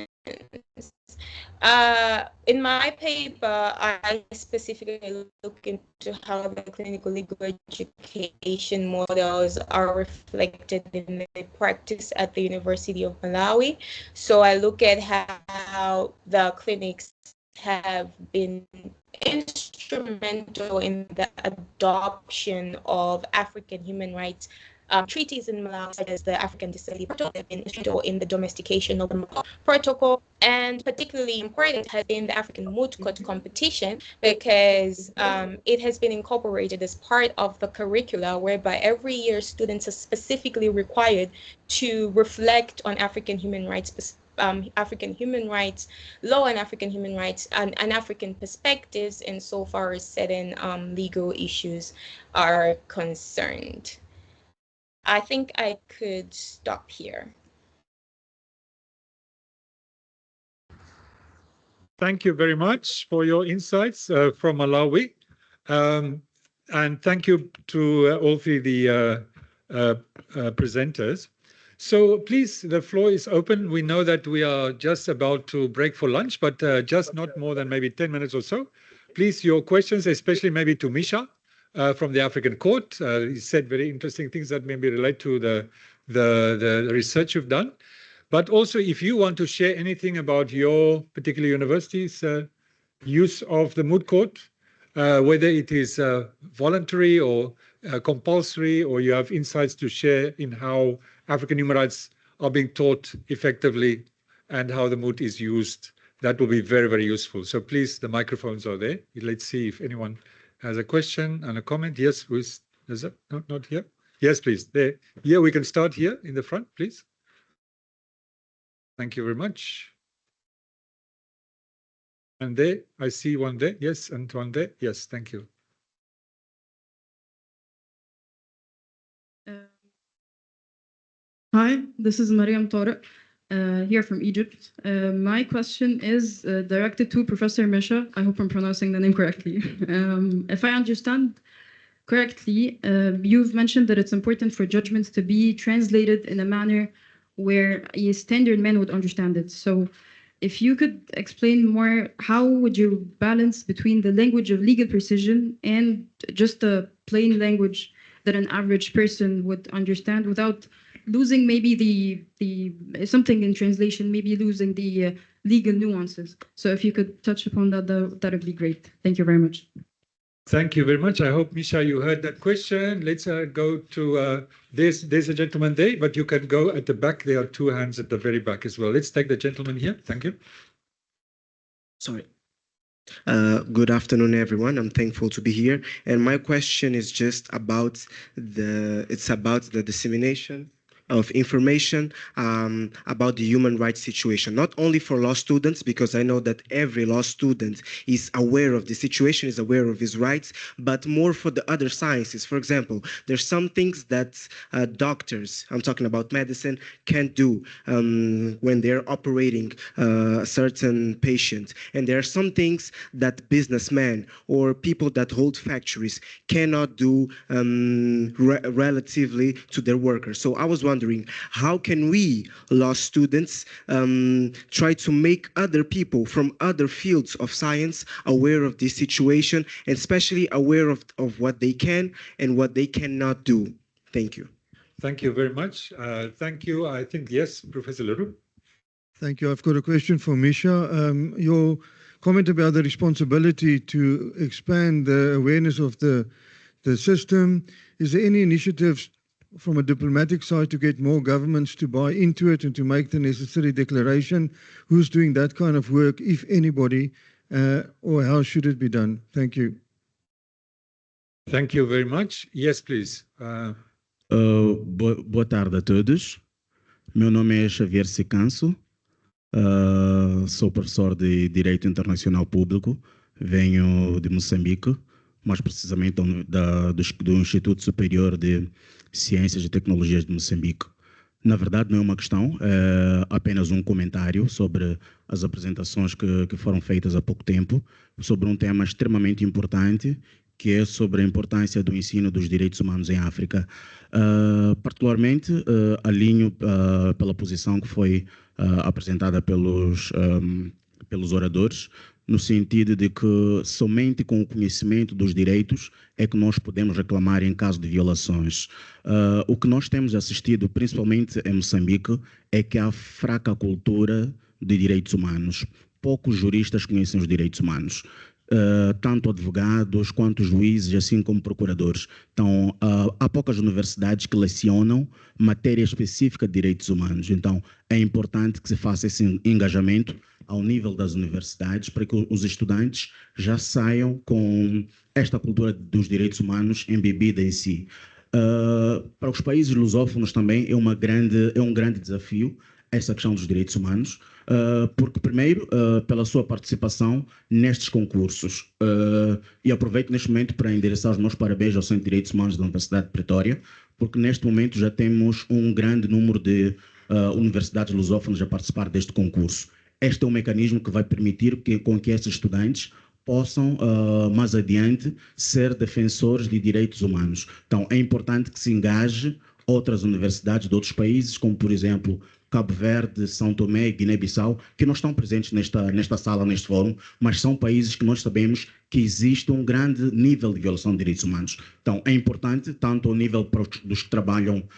In my paper, I specifically look into how the clinical legal education models are reflected in the practice at the University of Malawi. So I look at how the clinics have been instrumental in the adoption of African human rights treaties in Malawi, such as the African Disability Protocol, have been instrumental in the domestication of the protocol, and particularly important has been the African Moot competition, because it has been incorporated as part of the curricula, whereby every year students are specifically required to reflect on African human rights law and African human rights and African perspectives insofar as certain legal issues are concerned. I think I could stop here. Thank you very much for your insights from Malawi. And thank you to all three the presenters. So please, the floor is open. We know that we are just about to break for lunch, but just not more than maybe 10 minutes or so. Please, your questions, especially maybe to Misha from the African Court. He said very interesting things that maybe relate to the research you've done. But also, if you want to share anything about your particular university's use of the Moot Court, whether it is voluntary or compulsory, or you have insights to share in how African human rights are being taught effectively and how the Moot is used, that will be very, very useful. So please, the microphones are there. Let's see if anyone has a question and a comment. Yes, is that not here? Yes, please. There. Here, we can start here in the front, please. Thank you very much. And there, I see one there. Yes, and one there. Yes, thank you. Hi, this is Mariam Tariq, here from Egypt. My question is directed to Professor Misha. I hope I'm pronouncing the name correctly. If I understand correctly, you've mentioned that it's important for judgments to be translated in a manner where a standard man would understand it. So if you could explain more, how would you balance between the language of legal precision and just the plain language that an average person would understand without losing maybe the something in translation, maybe losing the legal nuances? So if you could touch upon that, that would be great. Thank you very much. Thank you very much. I hope, Misha, you heard that question. Let's go to, there's a gentleman there, but you can go at the back. There are two hands at the very back as well. Let's take the gentleman here. Thank you. Sorry. Good afternoon, everyone. I'm thankful to be here. And my question is just about the dissemination of information about the human rights situation, not only for law students, because I know that every law student is aware of the situation, is aware of his rights, but more for the other sciences. For example, there's some things that doctors, I'm talking about medicine, can't do when they're operating a certain patient. And there are some things that businessmen or people that hold factories cannot do relatively to their workers. So I was wondering, how can we, law students, try to make other people from other fields of science aware of this situation, and especially aware of what they can and what they cannot do? Thank you. Thank you very much. Thank you. I think, yes, Professor Leroux. Thank you. I've got a question for Misha. Your comment about the responsibility to expand the awareness of the system, is there any initiatives from a diplomatic side to get more governments to buy into it and to make the necessary declaration? Who's doing that kind of work, if anybody, or how should it be done? Thank you. Thank you very much. Yes, please. Boa tarde a todos. Meu nome é Xavier Sicanso. Sou professor de Direito Internacional Público. Venho de Moçambique, mais precisamente do Instituto Superior de Ciências e Tecnologias de Moçambique. Na verdade, não é uma questão, é apenas um comentário sobre as apresentações que foram feitas há pouco tempo, sobre um tema extremamente importante, que é sobre a importância do ensino dos direitos humanos em África. Particularmente, alinho pela posição que foi apresentada pelos oradores, no sentido de que somente com o conhecimento dos direitos é que nós podemos reclamar em caso de violações. O que nós temos assistido, principalmente em Moçambique, é que há fraca cultura de direitos humanos. Poucos juristas conhecem os direitos humanos. Tanto advogados quanto juízes, assim como procuradores. Então, há poucas universidades que lecionam matéria específica de direitos humanos. Então, é importante que se faça esse engajamento ao nível das universidades para que os estudantes já saiam com esta cultura dos direitos humanos embebida em si. Para os países lusófonos também é um grande desafio essa questão dos direitos humanos, porque primeiro, pela sua participação nestes concursos, e aproveito neste momento para endereçar os meus parabéns ao Centro de Direitos Humanos da Universidade de Pretoria, porque neste momento já temos um grande número de universidades lusófonas a participar deste concurso. Este é um mecanismo que vai permitir com que esses estudantes possam, mais adiante, ser defensores de direitos humanos. Então, é importante que se engaje outras universidades de outros países, como, por exemplo, Cabo Verde, São Tomé e Guiné-Bissau, que não estão presentes nesta sala, neste fórum, mas são países que nós sabemos que existe um grande nível de violação de direitos humanos. Então, é importante, tanto ao nível dos que trabalham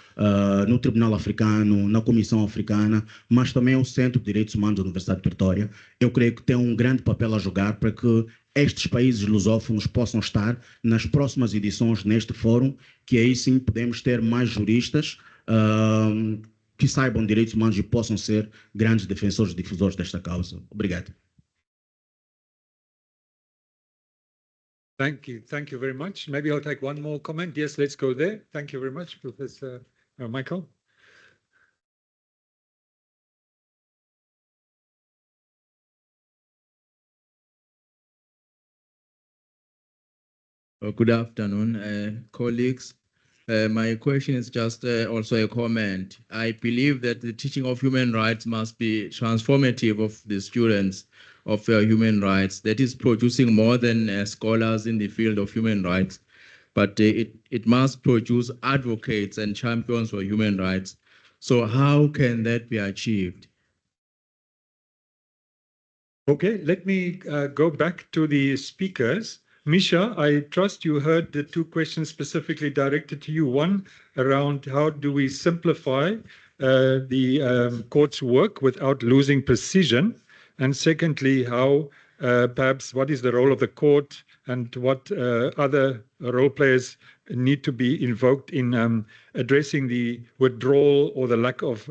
no Tribunal Africano, na Comissão Africana, mas também ao Centro de Direitos Humanos da Universidade de Pretoria. Eu creio que tem um grande papel a jogar para que estes países lusófonos possam estar nas próximas edições neste fórum, que aí sim podemos ter mais juristas que saibam direitos humanos e possam ser grandes defensores e difusores desta causa. Obrigado. Thank you very much. Maybe I'll take one more comment. Yes, let's go there. Thank you very much, Professor Michael. Good afternoon, colleagues. My question is just also a comment. I believe that the teaching of human rights must be transformative of the students of human rights, that is producing more than scholars in the field of human rights, but it must produce advocates and champions for human rights. So how can that be achieved? Okay, let me go back to the speakers. Misha, I trust you heard the two questions specifically directed to you. One around how do we simplify the court's work without losing precision? And secondly, how perhaps what is the role of the court and what other role players need to be invoked in addressing the withdrawal or the lack of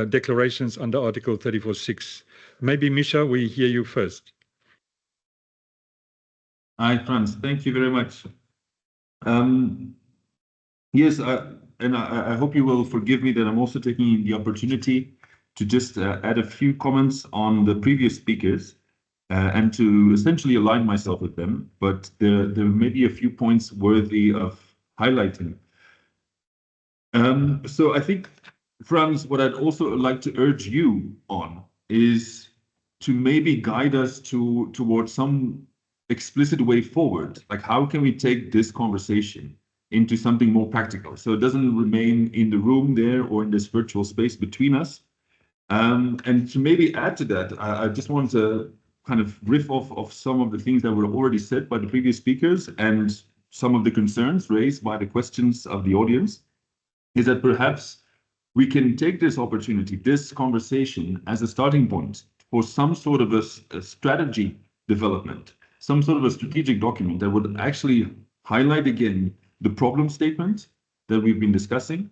declarations under Article 34.6. Maybe, Misha, we hear you first. Hi, Franz. Thank you very much. Yes, and I hope you will forgive me that I'm also taking the opportunity to just add a few comments on the previous speakers and to essentially align myself with them, but there may be a few points worthy of highlighting. So I think, Franz, what I'd also like to urge you on is to maybe guide us towards some explicit way forward. Like, how can we take this conversation into something more practical, so it doesn't remain in the room there or in this virtual space between us? And to maybe add to that, I just want to kind of riff off of some of the things that were already said by the previous speakers and some of the concerns raised by the questions of the audience, is that perhaps we can take this opportunity, this conversation, as a starting point for some sort of a strategy development, some sort of a strategic document that would actually highlight again the problem statement that we've been discussing,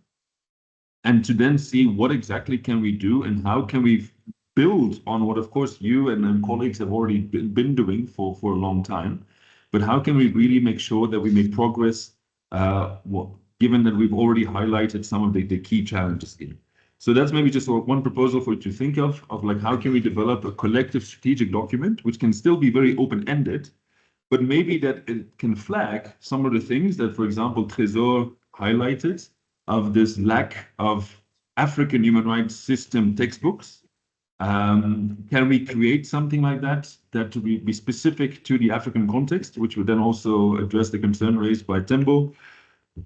and to then see what exactly can we do and how can we build on what, of course, you and colleagues have already been doing for a long time, but how can we really make sure that we make progress, given that we've already highlighted some of the key challenges here. So that's maybe just one proposal for you to think of like, how can we develop a collective strategic document, which can still be very open-ended, but maybe that it can flag some of the things that, for example, Trésor highlighted, of this lack of African human rights system textbooks. Can we create something like that to be specific to the African context, which would then also address the concern raised by Tembo?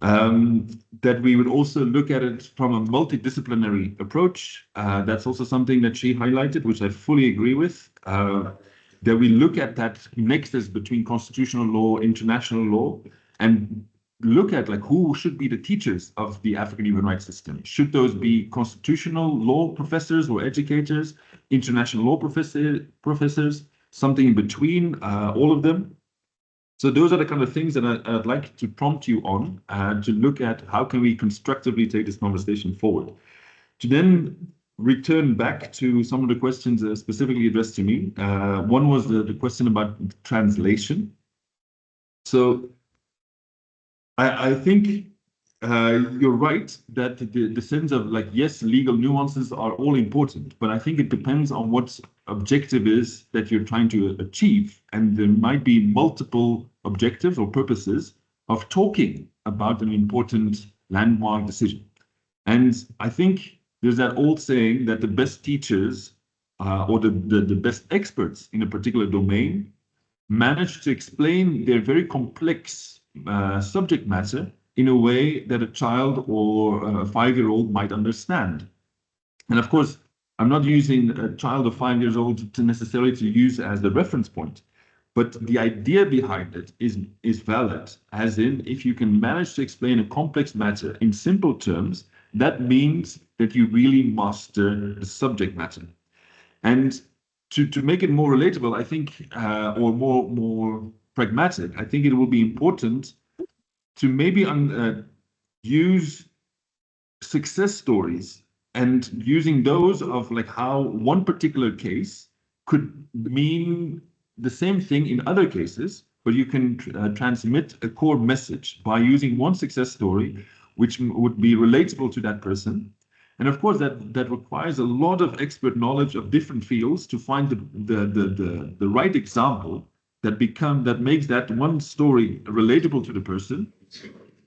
That we would also look at it from a multidisciplinary approach. That's also something that she highlighted, which I fully agree with. That we look at that nexus between constitutional law, international law, and look at like who should be the teachers of the African human rights system. Should those be constitutional law professors or educators, international law professors, something in between, all of them? So those are the kind of things that I'd like to prompt you on, to look at how can we constructively take this conversation forward. To then return back to some of the questions specifically addressed to me. One was the question about translation. So I think you're right that the sense of like, yes, legal nuances are all important, but I think it depends on what objective is that you're trying to achieve. And there might be multiple objectives or purposes of talking about an important landmark decision. And I think there's that old saying that the best teachers or the best experts in a particular domain manage to explain their very complex subject matter in a way that a child or a 5-year-old might understand. And of course, I'm not using a child of 5 years old to necessarily to use as the reference point, but the idea behind it is valid, as in, if you can manage to explain a complex matter in simple terms, that means that you really master the subject matter. And to make it more relatable, I think, or more pragmatic, I think it will be important to maybe use success stories and using those of like how one particular case could mean the same thing in other cases, but you can transmit a core message by using one success story, which would be relatable to that person. And of course, that requires a lot of expert knowledge of different fields to find the right example that makes that one story relatable to the person.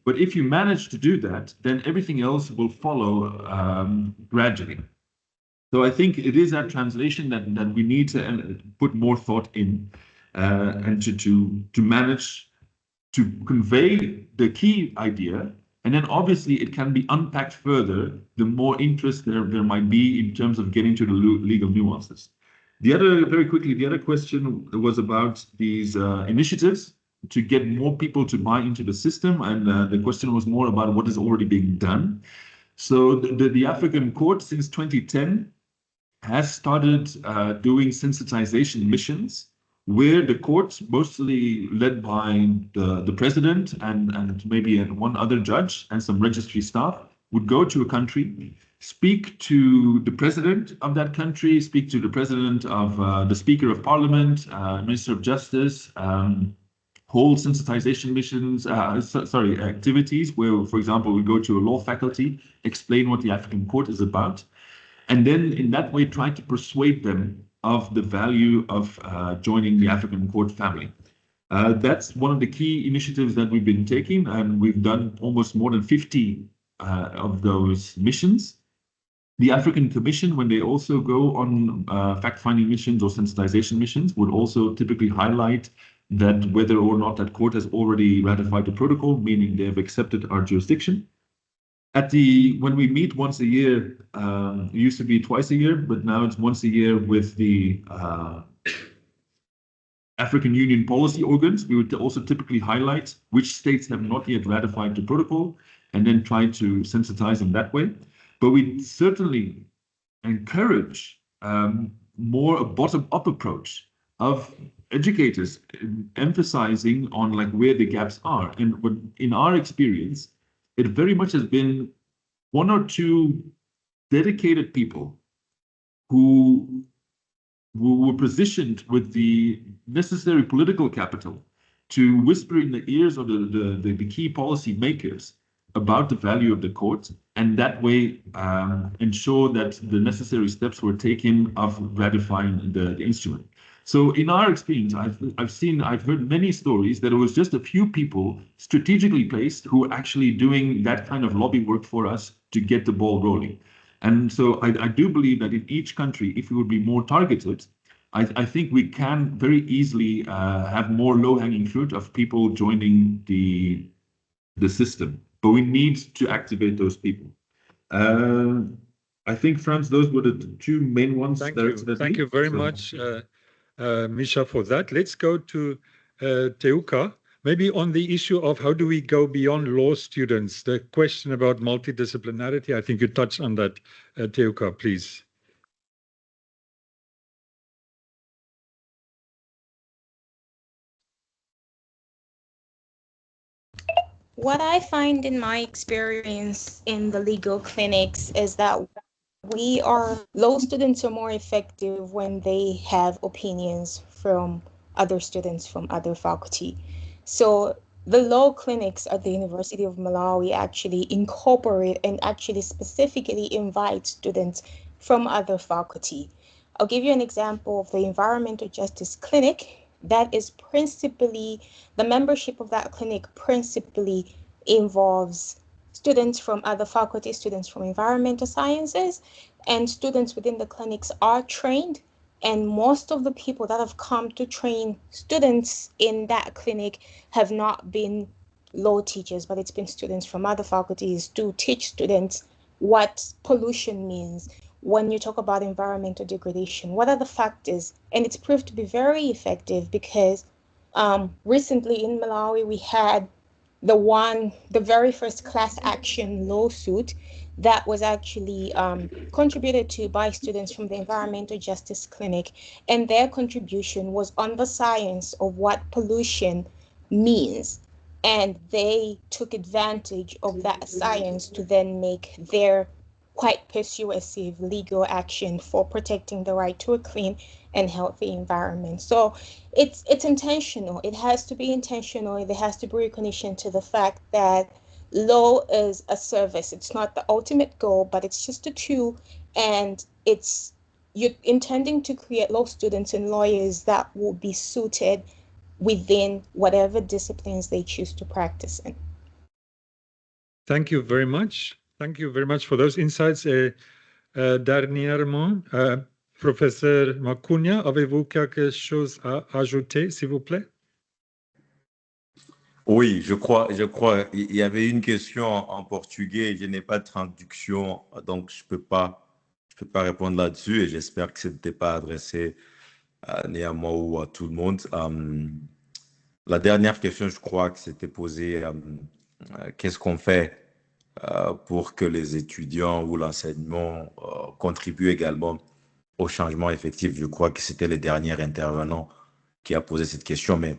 But if you manage to do that, then everything else will follow gradually. So I think it is that translation that we need to put more thought in, and to manage to convey the key idea. And then obviously it can be unpacked further the more interest there might be in terms of getting to the legal nuances. Very quickly, the other question was about these initiatives to get more people to buy into the system. And the question was more about what is already being done. So the African Court since 2010 has started doing sensitization missions where the court, mostly led by the president and maybe one other judge and some registry staff, would go to a country, speak to the president of that country, speak to the president of the Speaker of Parliament, Minister of Justice, hold sensitization missions, activities where, for example, we go to a law faculty, explain what the African Court is about, and then in that way try to persuade them of the value of joining the African Court family. That's one of the key initiatives that we've been taking, and we've done almost more than 50 of those missions. The African Commission, when they also go on fact-finding missions or sensitization missions, would also typically highlight that whether or not that court has already ratified the protocol, meaning they have accepted our jurisdiction. When we meet once a year, it used to be twice a year, but now it's once a year with the African Union policy organs, we would also typically highlight which states have not yet ratified the protocol and then try to sensitize them that way. But we certainly encourage more a bottom-up approach of educators emphasizing on like where the gaps are. And in our experience, it very much has been one or two dedicated people who were positioned with the necessary political capital to whisper in the ears of the key policy makers about the value of the court, and that way ensure that the necessary steps were taken of ratifying the instrument. So in our experience, I've heard many stories that it was just a few people strategically placed who were actually doing that kind of lobby work for us to get the ball rolling. And so I do believe that in each country, if we would be more targeted, I think we can very easily have more low-hanging fruit of people joining the system. But we need to activate those people. I think, Frans, those were the two main ones. Thank you very much, Misha, for that. Let's go to Teuka. Maybe on the issue of how do we go beyond law students, the question about multidisciplinarity, I think you touched on that, Teuka, please. What I find in my experience in the legal clinics is that law students are more effective when they have opinions from other students from other faculty. So the law clinics at the University of Malawi actually incorporate and actually specifically invite students from other faculty. I'll give you an example of the Environmental Justice Clinic. That is principally, the membership of that clinic principally involves students from other faculties, students from environmental sciences, and students within the clinics are trained. And most of the people that have come to train students in that clinic have not been law teachers, but it's been students from other faculties to teach students what pollution means. When you talk about environmental degradation, what are the factors? And it's proved to be very effective because recently in Malawi, we had the very first class action lawsuit that was actually contributed to by students from the Environmental Justice Clinic. And their contribution was on the science of what pollution means. And they took advantage of that science to then make their quite persuasive legal action for protecting the right to a clean and healthy environment. So it's intentional. It has to be intentional. There has to be recognition to the fact that law is a service. It's not the ultimate goal, but it's just a tool. And you're intending to create law students and lawyers that will be suited within whatever disciplines they choose to practice in. Thank you very much. Thank you very much for those insights. Dernièrement, professeur Macunia, avez-vous quelque chose à ajouter, s'il vous plaît? Oui, il y avait une question en portugais, je n'ai pas de traduction, donc je peux pas répondre là-dessus et j'espère que ce n'était pas adressé ni à moi ou à tout le monde. La dernière question, je crois que c'était posée, qu'est-ce qu'on fait pour que les étudiants ou l'enseignement contribuent également au changement effectif. Je crois que c'était le dernier intervenant qui a posé cette question, mais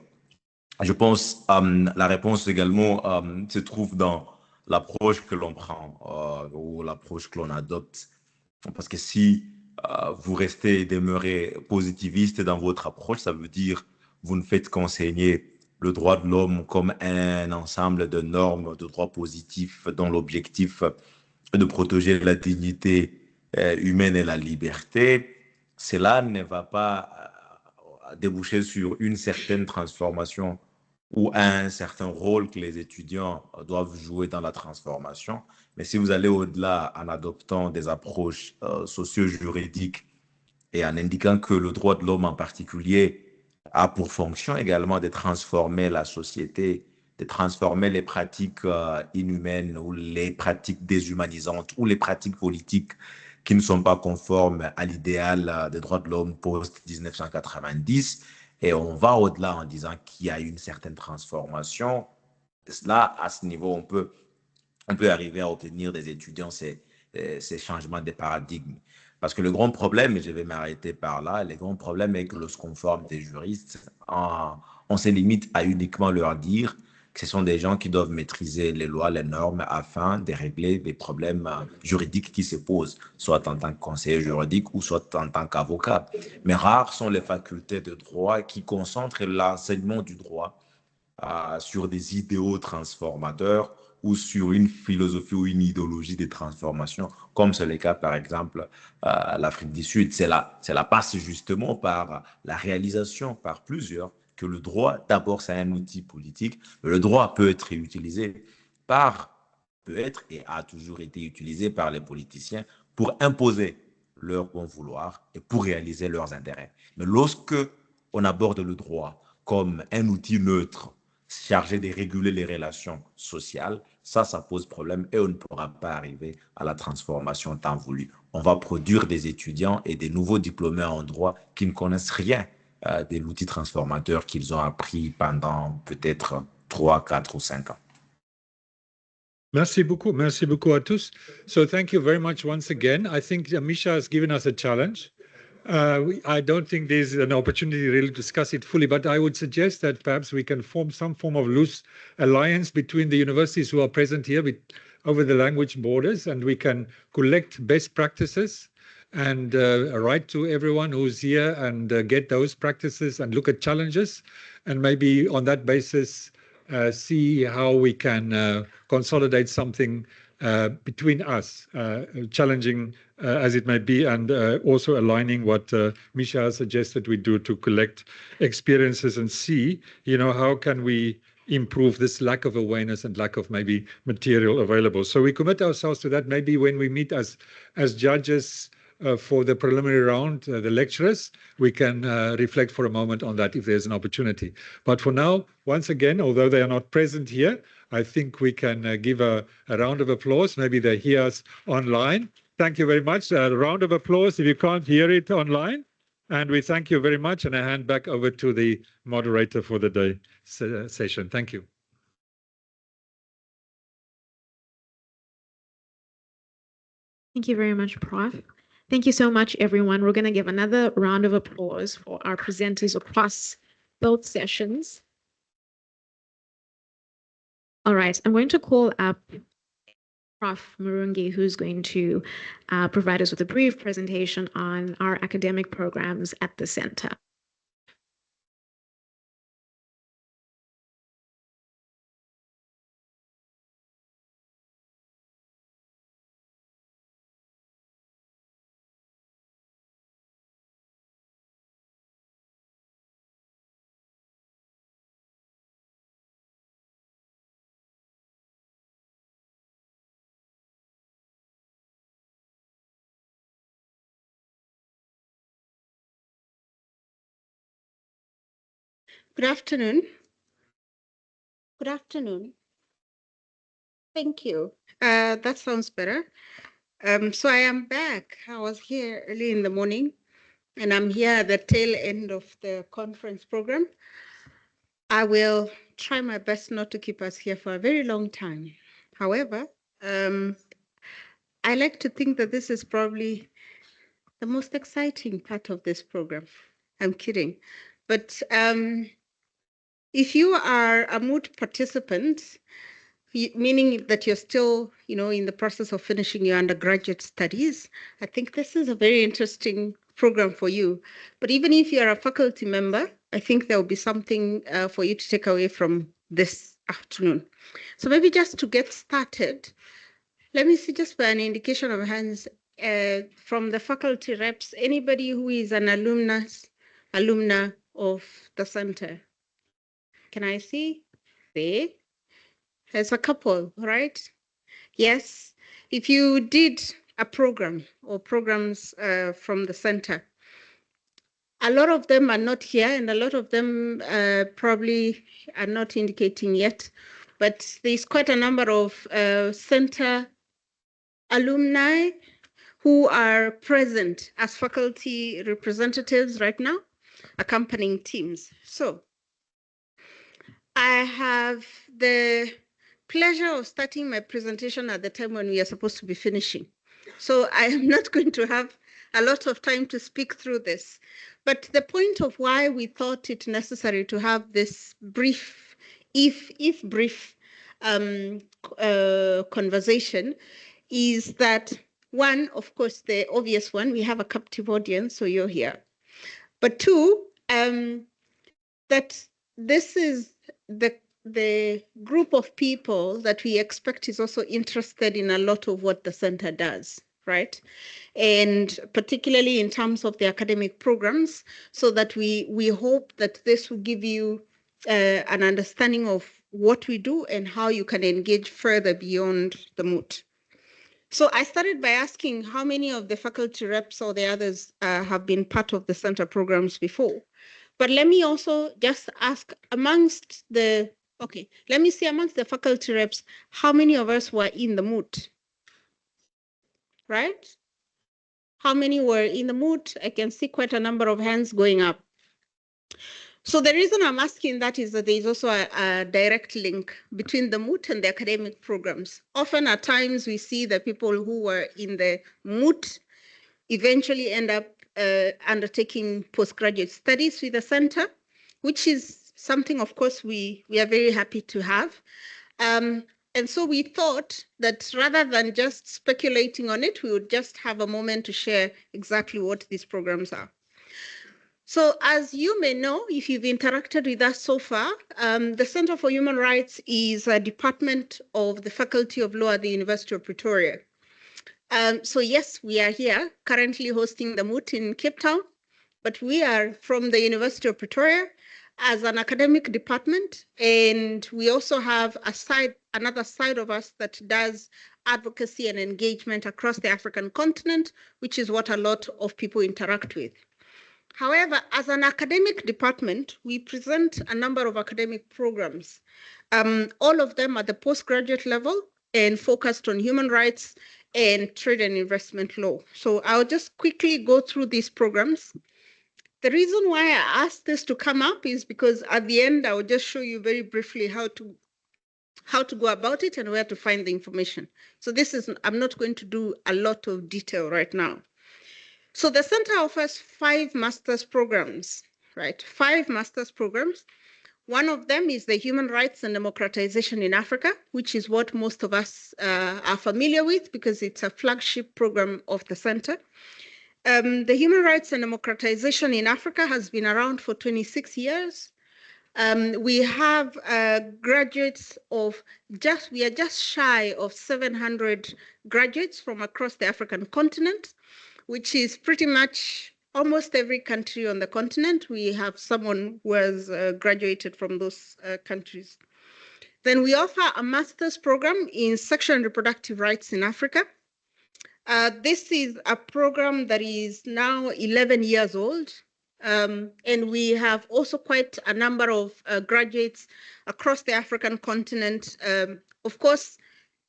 je pense la réponse également se trouve dans l'approche que l'on prend ou l'approche que l'on adopte. Parce que si vous restez et demeurez positiviste dans votre approche, ça veut dire vous ne faites qu'enseigner le droit de l'homme comme un ensemble de normes, de droits positifs dont l'objectif est de protéger la dignité humaine et la liberté. Cela ne va pas déboucher sur une certaine transformation ou un certain rôle que les étudiants doivent jouer dans la transformation. Mais si vous allez au-delà en adoptant des approches socio-juridiques et en indiquant que le droit de l'homme en particulier a pour fonction également de transformer la société, de transformer les pratiques inhumaines ou les pratiques déshumanisantes ou les pratiques politiques qui ne sont pas conformes à l'idéal des droits de l'homme post-1990. Et on va au-delà en disant qu'il y a une certaine transformation. Là, à ce niveau, on peut arriver à obtenir des étudiants ces changements de paradigme. Parce que le grand problème, et je vais m'arrêter par là, le grand problème est que lorsqu'on forme des juristes, on se limite à uniquement leur dire que ce sont des gens qui doivent maîtriser les lois, les normes, afin de régler des problèmes juridiques qui se posent, soit en tant que conseiller juridique ou soit en tant qu'avocat. Mais rares sont les facultés de droit qui concentrent l'enseignement du droit sur des idéaux transformateurs ou sur une philosophie ou une idéologie de transformation, comme c'est le cas, par exemple, l'Afrique du Sud. Cela passe justement par la réalisation par plusieurs que le droit, d'abord, c'est un outil politique, mais le droit peut être utilisé peut être et a toujours été utilisé par les politiciens pour imposer leur bon vouloir et pour réaliser leurs intérêts. Mais lorsque on aborde le droit comme un outil neutre, chargé de réguler les relations sociales, ça pose problème et on ne pourra pas arriver à la transformation tant voulue. On va produire des étudiants et des nouveaux diplômés en droit qui ne connaissent rien de l'outil transformateur qu'ils ont appris pendant peut-être 3, 4 ou 5 ans. Merci beaucoup à tous. So thank you very much once again. I think Misha has given us a challenge. I don't think there's an opportunity to really discuss it fully, but I would suggest that perhaps we can form some form of loose alliance between the universities who are present here over the language borders, and we can collect best practices and write to everyone who's here and get those practices and look at challenges, and maybe on that basis see how we can consolidate something between us, challenging as it may be, and also aligning what Misha suggested we do to collect experiences and see, how can we improve this lack of awareness and lack of maybe material available. So we commit ourselves to that. Maybe when we meet as judges for the preliminary round, the lecturers, we can reflect for a moment on that if there's an opportunity. But for now, once again, although they are not present here, I think we can give a round of applause. Maybe they hear us online. Thank you very much. A round of applause if you can't hear it online. And we thank you very much. And I hand back over to the moderator for the day session. Thank you. Thank you very much, Prof. Thank you so much, everyone. We're going to give another round of applause for our presenters across both sessions. All right, I'm going to call up Prof. Murungi, who's going to provide us with a brief presentation on our academic programs at the center. Good afternoon. Good afternoon. Thank you. That sounds better. So I am back. I was here early in the morning, and I'm here at the tail end of the conference program. I will try my best not to keep us here for a very long time. However, I like to think that this is probably the most exciting part of this program. I'm kidding. But if you are a Moot participant, meaning that you're still, in the process of finishing your undergraduate studies, I think this is a very interesting program for you. But even if you're a faculty member, I think there will be something for you to take away from this afternoon. So maybe just to get started, let me see, just by an indication of hands from the faculty reps, anybody who is an alumna of the center. Can I see? There. There's a couple, right? Yes. If you did a program or programs from the center, a lot of them are not here, and a lot of them probably are not indicating yet, but there's quite a number of center alumni who are present as faculty representatives right now, accompanying teams. So I have the pleasure of starting my presentation at the time when we are supposed to be finishing. So I am not going to have a lot of time to speak through this. But the point of why we thought it necessary to have this brief, if brief, conversation is that, one, of course, the obvious one, we have a captive audience, so you're here. But two, that this is the group of people that we expect is also interested in a lot of what the center does, right? And particularly in terms of the academic programs, so that we hope that this will give you an understanding of what we do and how you can engage further beyond the Moot. So I started by asking how many of the faculty reps or the others have been part of the center programs before. But let me also just ask amongst the faculty reps, how many of us were in the Moot? Right? How many were in the Moot? I can see quite a number of hands going up. So the reason I'm asking that is that there's also a direct link between the Moot and the academic programs. Often at times we see that people who were in the Moot eventually end up undertaking postgraduate studies with the center, which is something, of course, we are very happy to have. And so we thought that rather than just speculating on it, we would just have a moment to share exactly what these programs are. So as you may know, if you've interacted with us so far, the Center for Human Rights is a department of the Faculty of Law at the University of Pretoria. So yes, we are here currently hosting the Moot in Cape Town, but we are from the University of Pretoria as an academic department, and we also have another side of us that does advocacy and engagement across the African continent, which is what a lot of people interact with. However, as an academic department, we present a number of academic programs, all of them at the postgraduate level and focused on human rights and trade and investment law. So I'll just quickly go through these programs. The reason why I asked this to come up is because at the end, I will just show you very briefly how to go about it and where to find the information. So I'm not going to do a lot of detail right now. So the center offers 5 master's programs, right? 5 master's programs. One of them is the Human Rights and Democratization in Africa, which is what most of us are familiar with because it's a flagship program of the center. The Human Rights and Democratization in Africa has been around for 26 years. We have graduates we are just shy of 700 graduates from across the African continent, which is pretty much almost every country on the continent. We have someone who has graduated from those countries. Then we offer a master's program in sexual and reproductive rights in Africa. This is a program that is now 11 years old. And we have also quite a number of graduates across the African continent. Of course,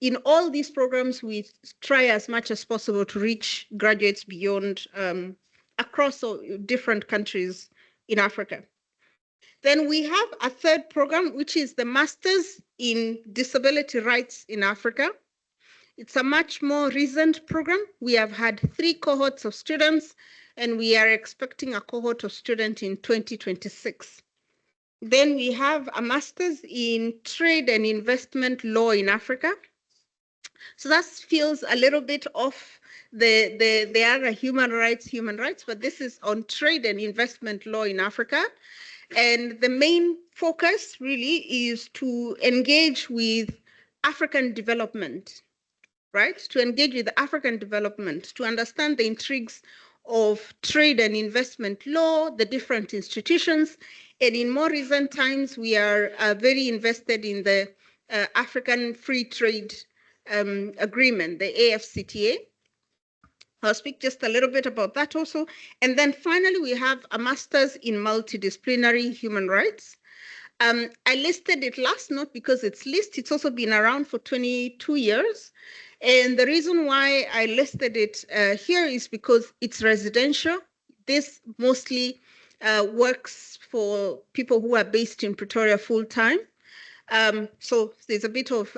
in all these programs, we try as much as possible to reach graduates beyond across different countries in Africa. Then we have a third program, which is the Masters in Disability Rights in Africa. It's a much more recent program. We have had 3 cohorts of students, and we are expecting a cohort of students in 2026. Then we have a Master's in Trade and Investment Law in Africa. So that feels a little bit off the other human rights, but this is on trade and investment law in Africa. And the main focus really is to engage with African development, right? To engage with African development, to understand the intrigues of trade and investment law, the different institutions. And in more recent times, we are very invested in the African Free Trade Agreement, the AfCFTA. I'll speak just a little bit about that also. And then finally, we have a master's in multidisciplinary human rights. I listed it last, not because it's also been around for 22 years. And the reason why I listed it here is because it's residential. This mostly works for people who are based in Pretoria full-time. So there's a bit of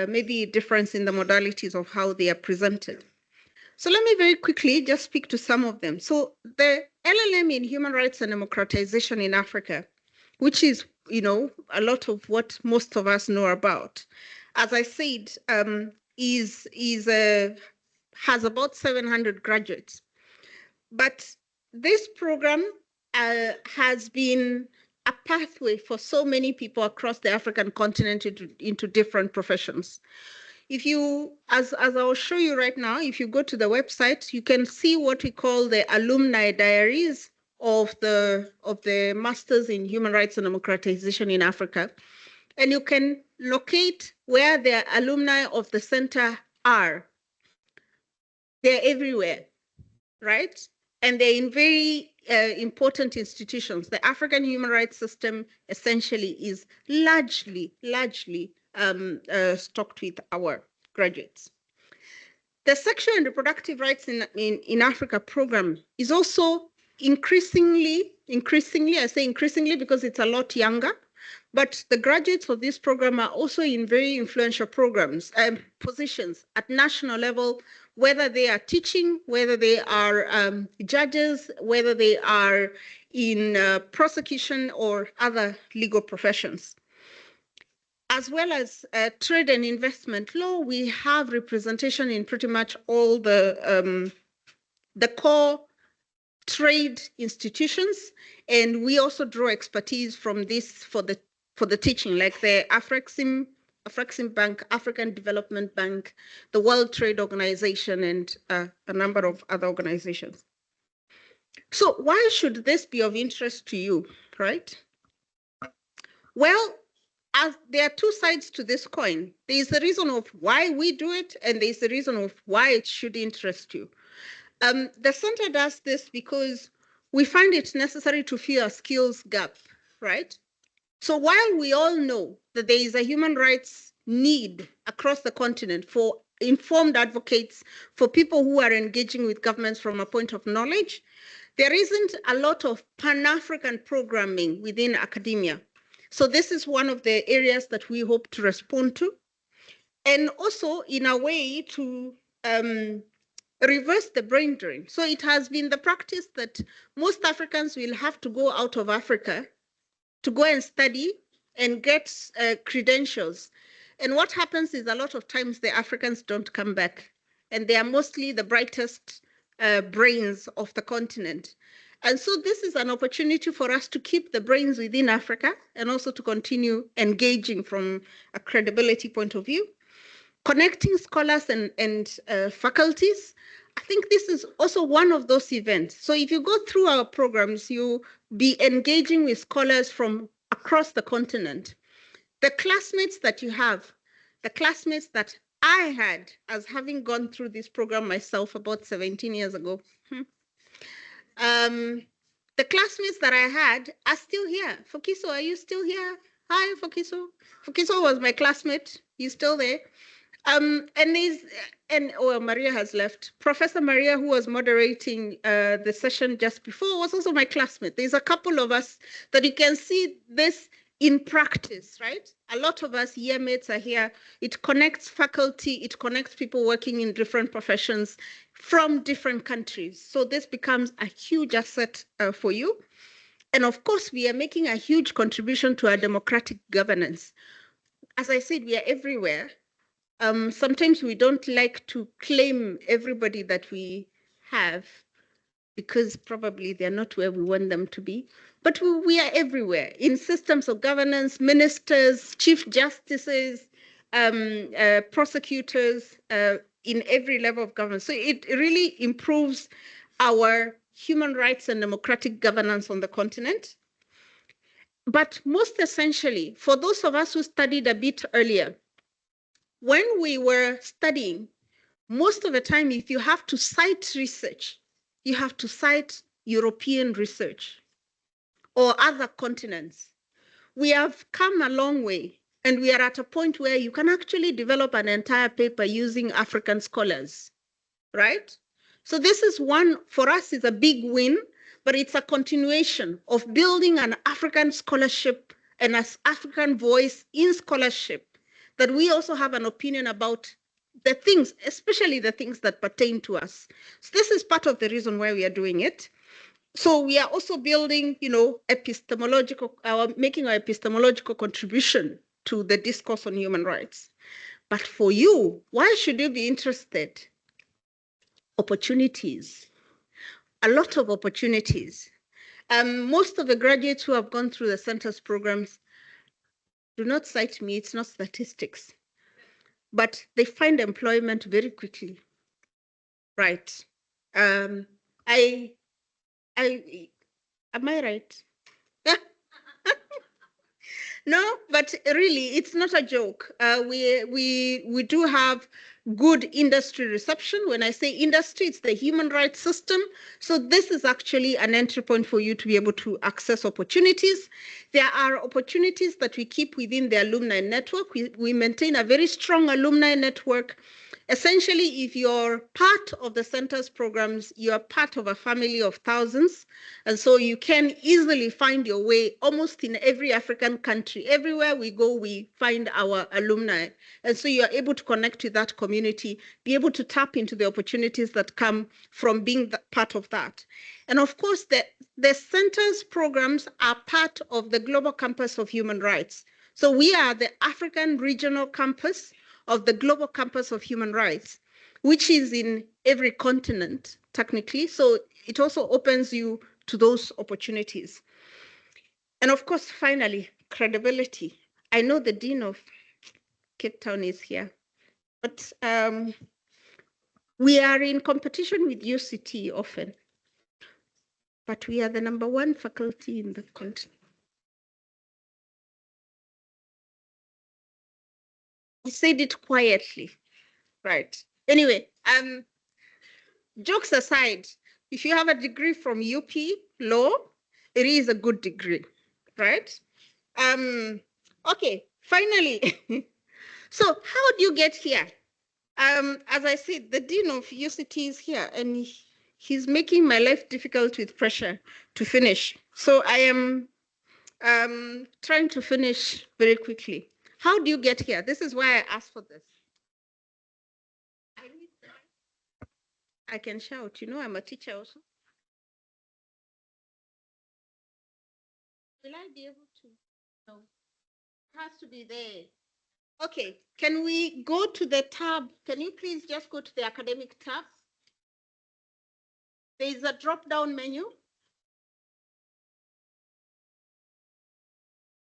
maybe difference in the modalities of how they are presented. So let me very quickly just speak to some of them. So the LLM in Human Rights and Democratization in Africa, which is, a lot of what most of us know about, as I said, has about 700 graduates. But this program has been a pathway for so many people across the African continent into different professions. If you, as I'll show you right now, if you go to the website, you can see what we call the alumni diaries of the Masters in Human Rights and Democratization in Africa. And you can locate where the alumni of the center are. They're everywhere, right? And they're in very important institutions. The African human rights system essentially is largely stocked with our graduates. The Sexual and Reproductive Rights in Africa program is also increasingly, I say increasingly because it's a lot younger, but the graduates of this program are also in very influential programs, positions at national level, whether they are teaching, whether they are judges, whether they are in prosecution or other legal professions. As well as trade and investment law, we have representation in pretty much all the core trade institutions, and we also draw expertise from this for the teaching, like the Afrexim Bank, African Development Bank, the World Trade Organization, and a number of other organizations. So why should this be of interest to you, right? Well, as there are 2 sides to this coin. There is the reason of why we do it, and there is the reason of why it should interest you. The center does this because we find it necessary to fill a skills gap, right? So while we all know that there is a human rights need across the continent for informed advocates, for people who are engaging with governments from a point of knowledge, there isn't a lot of Pan-African programming within academia. So this is one of the areas that we hope to respond to, and also in a way to reverse the brain drain. So it has been the practice that most Africans will have to go out of Africa to go and study and get credentials. And what happens is a lot of times the Africans don't come back, and they are mostly the brightest brains of the continent. And so this is an opportunity for us to keep the brains within Africa and also to continue engaging from a credibility point of view, connecting scholars and faculties. I think this is also one of those events. So if you go through our programs, you'll be engaging with scholars from across the continent. The classmates that you have, the classmates that I had as having gone through this program myself about 17 years ago, the The classmates that I had are still here. Fokiso, are you still here? Hi, Fokiso. Fokiso was my classmate. He's still there. Maria has left. Professor Maria, who was moderating the session just before, was also my classmate. There's a couple of us that you can see this in practice, right? A lot of us year mates are here. It connects faculty, it connects people working in different professions from different countries. So this becomes a huge asset for you. And of course, we are making a huge contribution to our democratic governance. As I said, we are everywhere. Sometimes we don't like to claim everybody that we have because probably they're not where we want them to be. But we are everywhere in systems of governance, ministers, chief justices, prosecutors, in every level of government. So it really improves our human rights and democratic governance on the continent. But most essentially, for those of us who studied a bit earlier, when we were studying, most of the time, if you have to cite research, you have to cite European research or other continents. We have come a long way, and we are at a point where you can actually develop an entire paper using African scholars, right? So this is one, for us, is a big win, but it's a continuation of building an African scholarship and an African voice in scholarship, that we also have an opinion about the things, especially the things that pertain to us. So this is part of the reason why we are doing it. So we are also building, epistemological, making our epistemological contribution to the discourse on human rights. But for you, why should you be interested? Opportunities, a lot of opportunities. Most of the graduates who have gone through the center's programs, do not cite me, it's not statistics, but they find employment very quickly, right? Am I right? No, but really, it's not a joke. We do have good industry reception. When I say industry, it's the human rights system. So this is actually an entry point for you to be able to access opportunities. There are opportunities that we keep within the alumni network. We maintain a very strong alumni network. Essentially, if you're part of the center's programs, you're part of a family of thousands. And so you can easily find your way almost in every African country. Everywhere we go, we find our alumni. And so you're able to connect with that community, be able to tap into the opportunities that come from being part of that. And of course, the center's programs are part of the Global Campus of Human Rights. So we are the African Regional Campus of the Global Campus of Human Rights, which is in every continent, technically. So it also opens you to those opportunities. And of course, finally, credibility. I know the Dean of Cape Town is here, but we are in competition with UCT often, but we are the #1 faculty in the country. I said it quietly, right? Anyway, jokes aside, if you have a degree from UP Law, it is a good degree, right? Okay, finally, so how do you get here? As I said, the Dean of UCT is here, and he's making my life difficult with pressure to finish. So I am trying to finish very quickly. How do you get here? This is why I asked for this. I can shout, I'm a teacher also. Will I be able to? No, it has to be there. Okay, can we go to the tab? Can you please just go to the academic tab? There is a drop-down menu.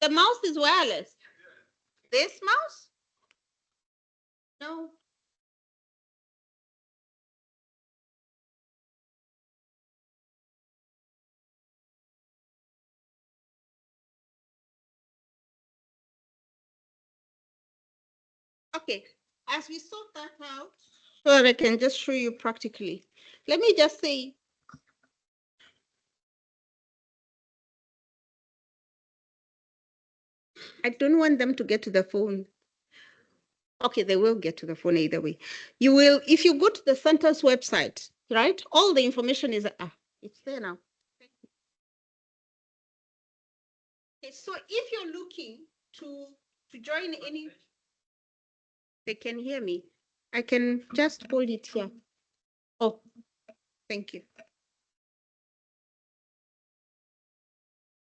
The mouse is wireless. This mouse? No. Okay, as we sort that out, so that I can just show you practically. Let me just say, I don't want them to get to the phone. Okay, they will get to the phone either way. You will, if you go to the center's website, right? All the information is, it's there now. Okay, so if you're looking to join any, they can hear me. I can just hold it here. Oh, thank you.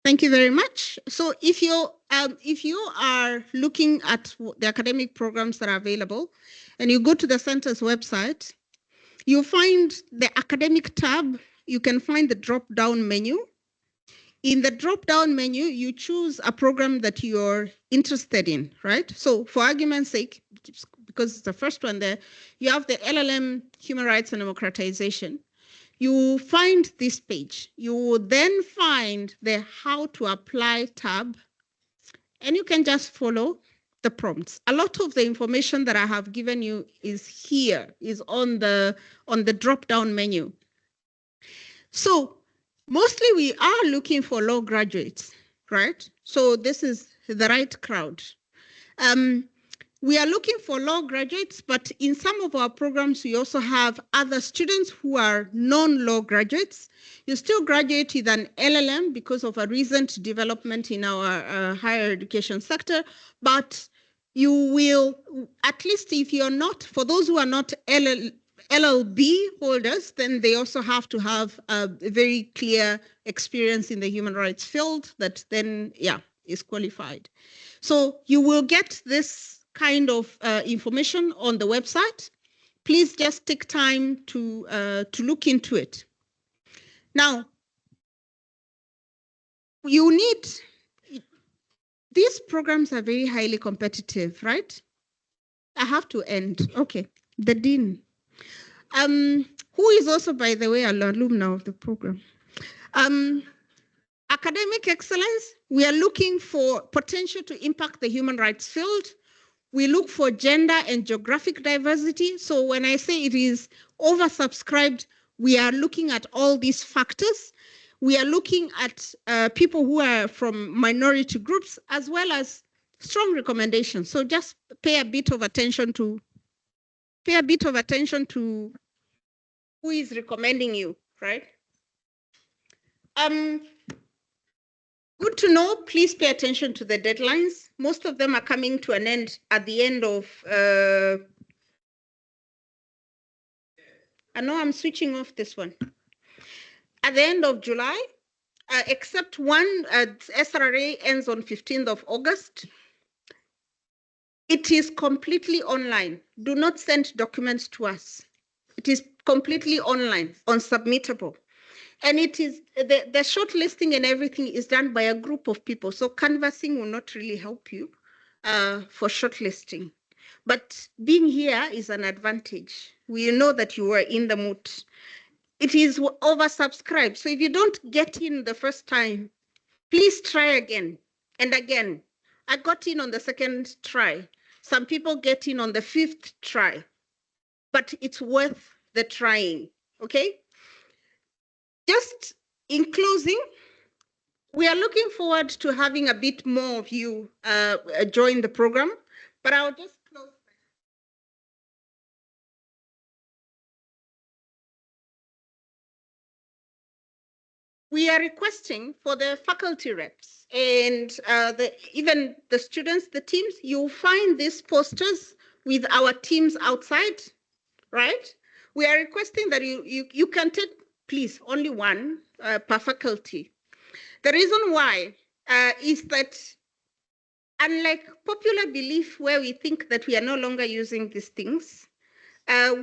Thank you very much. So if you are looking at the academic programs that are available, and you go to the center's website, you'll find the academic tab. You can find the drop-down menu. In the drop-down menu, you choose a program that you're interested in, right? So for argument's sake, because it's the first one there, you have the LLM, Human Rights and Democratization. You find this page. You will then find the How to Apply tab, and you can just follow the prompts. A lot of the information that I have given you is here, is on the drop-down menu. So mostly we are looking for law graduates, right? So this is the right crowd. We are looking for law graduates, but in some of our programs, we also have other students who are non-law graduates. You still graduate with an LLM because of a recent development in our higher education sector, but you will, at least if you're not, for those who are not LLB holders, then they also have to have a very clear experience in the human rights field that then, is qualified. So you will get this kind of information on the website. Please just take time to look into it. Now, you need, these programs are very highly competitive, right? I have to end. Okay, the dean, who is also, by the way, an alumna of the program. Academic excellence, we are looking for potential to impact the human rights field. We look for gender and geographic diversity. So when I say it is oversubscribed, we are looking at all these factors. We are looking at people who are from minority groups, as well as strong recommendations. So just pay a bit of attention to who is recommending you, right? Good to know, please pay attention to the deadlines. Most of them are coming to an end at the end of, I know I'm switching off this one. At the end of July, except one, SRA ends on 15th of August. It is completely online. Do not send documents to us. It is completely online, unsubmittable. And it is, the shortlisting and everything is done by a group of people. So canvassing will not really help you for shortlisting. But being here is an advantage. We know that you were in the Moot. It is oversubscribed. So if you don't get in the first time, please try again and again. I got in on the second try. Some people get in on the 5th try, but it's worth the trying, okay? Just in closing, we are looking forward to having a bit more of you join the program, but I'll just close. We are requesting for the faculty reps and even the students, the teams, you'll find these posters with our teams outside, right? We are requesting that you can take, please, only one per faculty. The reason why is that unlike popular belief where we think that we are no longer using these things,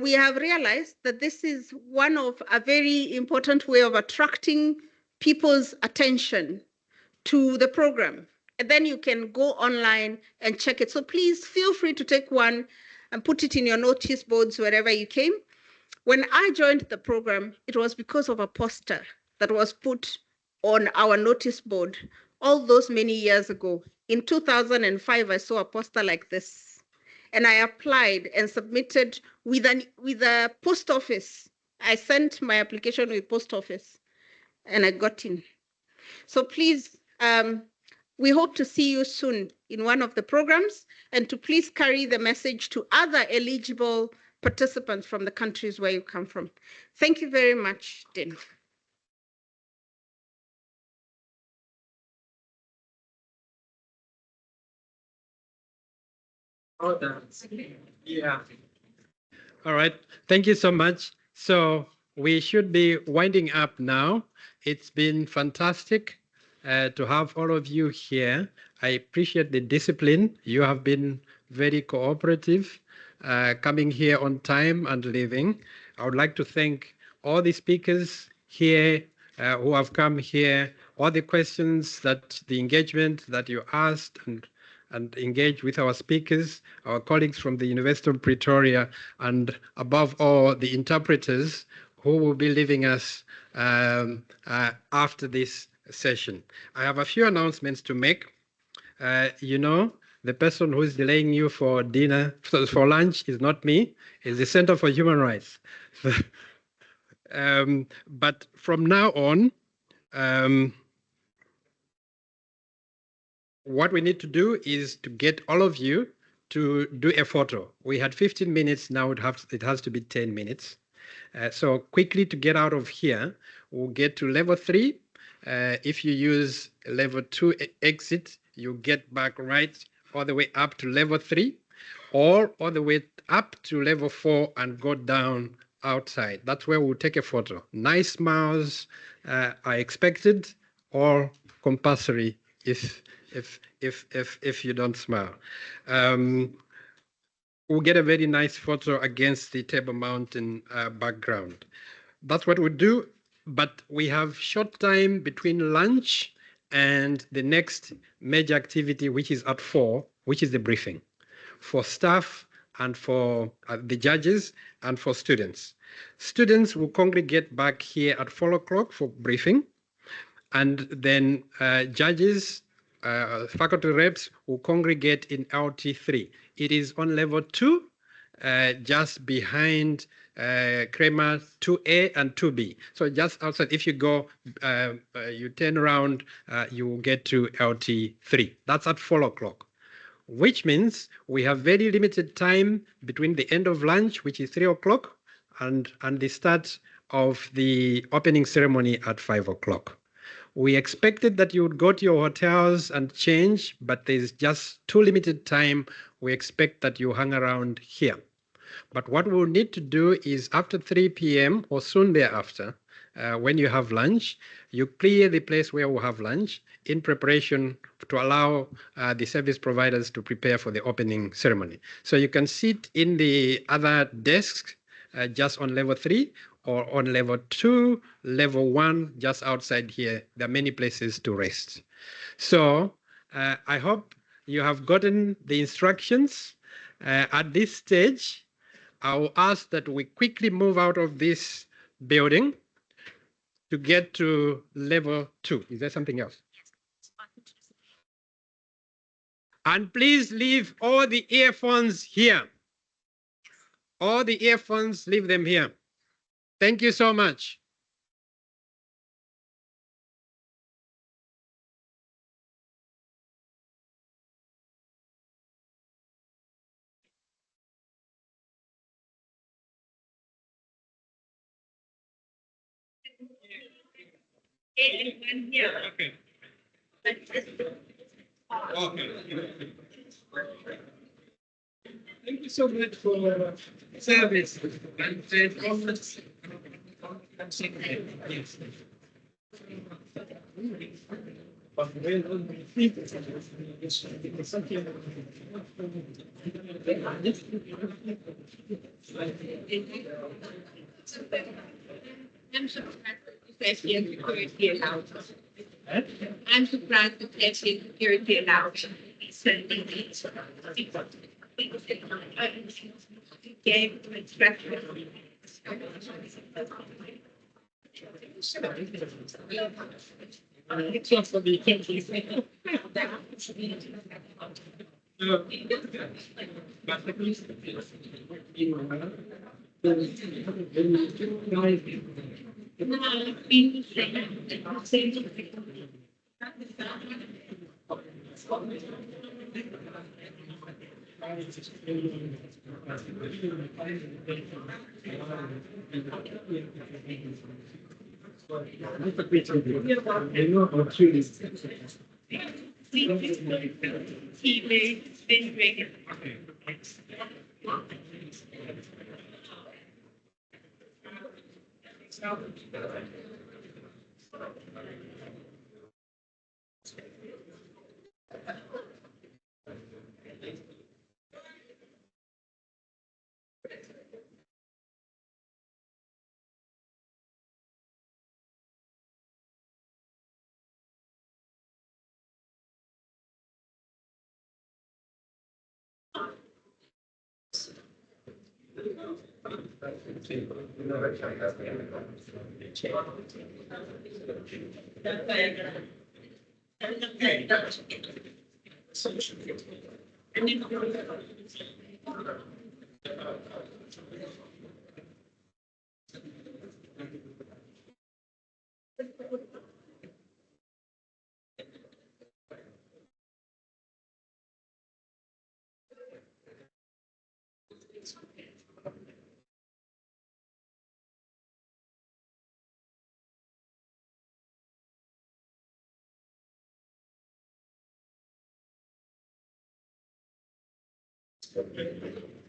we have realized that this is one of a very important way of attracting people's attention to the program. And then you can go online and check it. So please feel free to take one and put it in your notice boards wherever you came. When I joined the program, it was because of a poster that was put on our notice board all those many years ago. In 2005, I saw a poster like this, and I applied and submitted with a post office. I sent my application with post office, and I got in. So please, we hope to see you soon. in one of the programs, and to please carry the message to other eligible participants from the countries where you come from. Thank you very much, Dean. Yeah. All right. Thank you so much. So we should be winding up now. It's been fantastic to have all of you here. I appreciate the discipline. You have been very cooperative, coming here on time and leaving. I would like to thank all the speakers here who have come here, all the questions that the engagement that you asked and engage with our speakers, our colleagues from the University of Pretoria, and above all, the interpreters who will be leaving us after this session. I have a few announcements to make. You know, the person who is delaying you for dinner, for lunch, is not me, it's the Center for Human Rights. But from now on, what we need to do is to get all of you to do a photo. We had 15 minutes, now it has to be 10 minutes. So quickly to get out of here, we'll get to level 3. If you use level 2 exit, you get back right all the way up to level 3, or all the way up to level 4 and go down outside. That's where we'll take a photo. Nice smiles are expected, or compulsory if you don't smile. We'll get a very nice photo against the Table Mountain background. That's what we'll do, but we have short time between lunch and the next major activity, which is at 4, which is the briefing for staff and for the judges and for students. Students will congregate back here at 4 o'clock for briefing, and then judges, faculty reps will congregate in LT3. It is on level 2, just behind Kramer 2A and 2B. So just outside, if you go, you turn around, you will get to LT3. That's at 4 o'clock, which means we have very limited time between the end of lunch, which is 3 o'clock, and the start of the opening ceremony at 5 o'clock. We expected that you would go to your hotels and change, but there's just too limited time. We expect that you hang around here. But what we'll need to do is after 3 p.m. or soon thereafter, when you have lunch, you clear the place where we'll have lunch in preparation to allow the service providers to prepare for the opening ceremony. So you can sit in the other desks just on level 3, or on level 2, level 1, just outside here. There are many places to rest. So I hope you have gotten the instructions. At this stage, I will ask that we quickly move out of this building to get to level 2. Is there something else? And please leave all the earphones here. All the earphones, leave them here. Thank you so much. Okay. Thank you so much for service and conference. Yes. I'm surprised the security allowed. It's not for the Okay.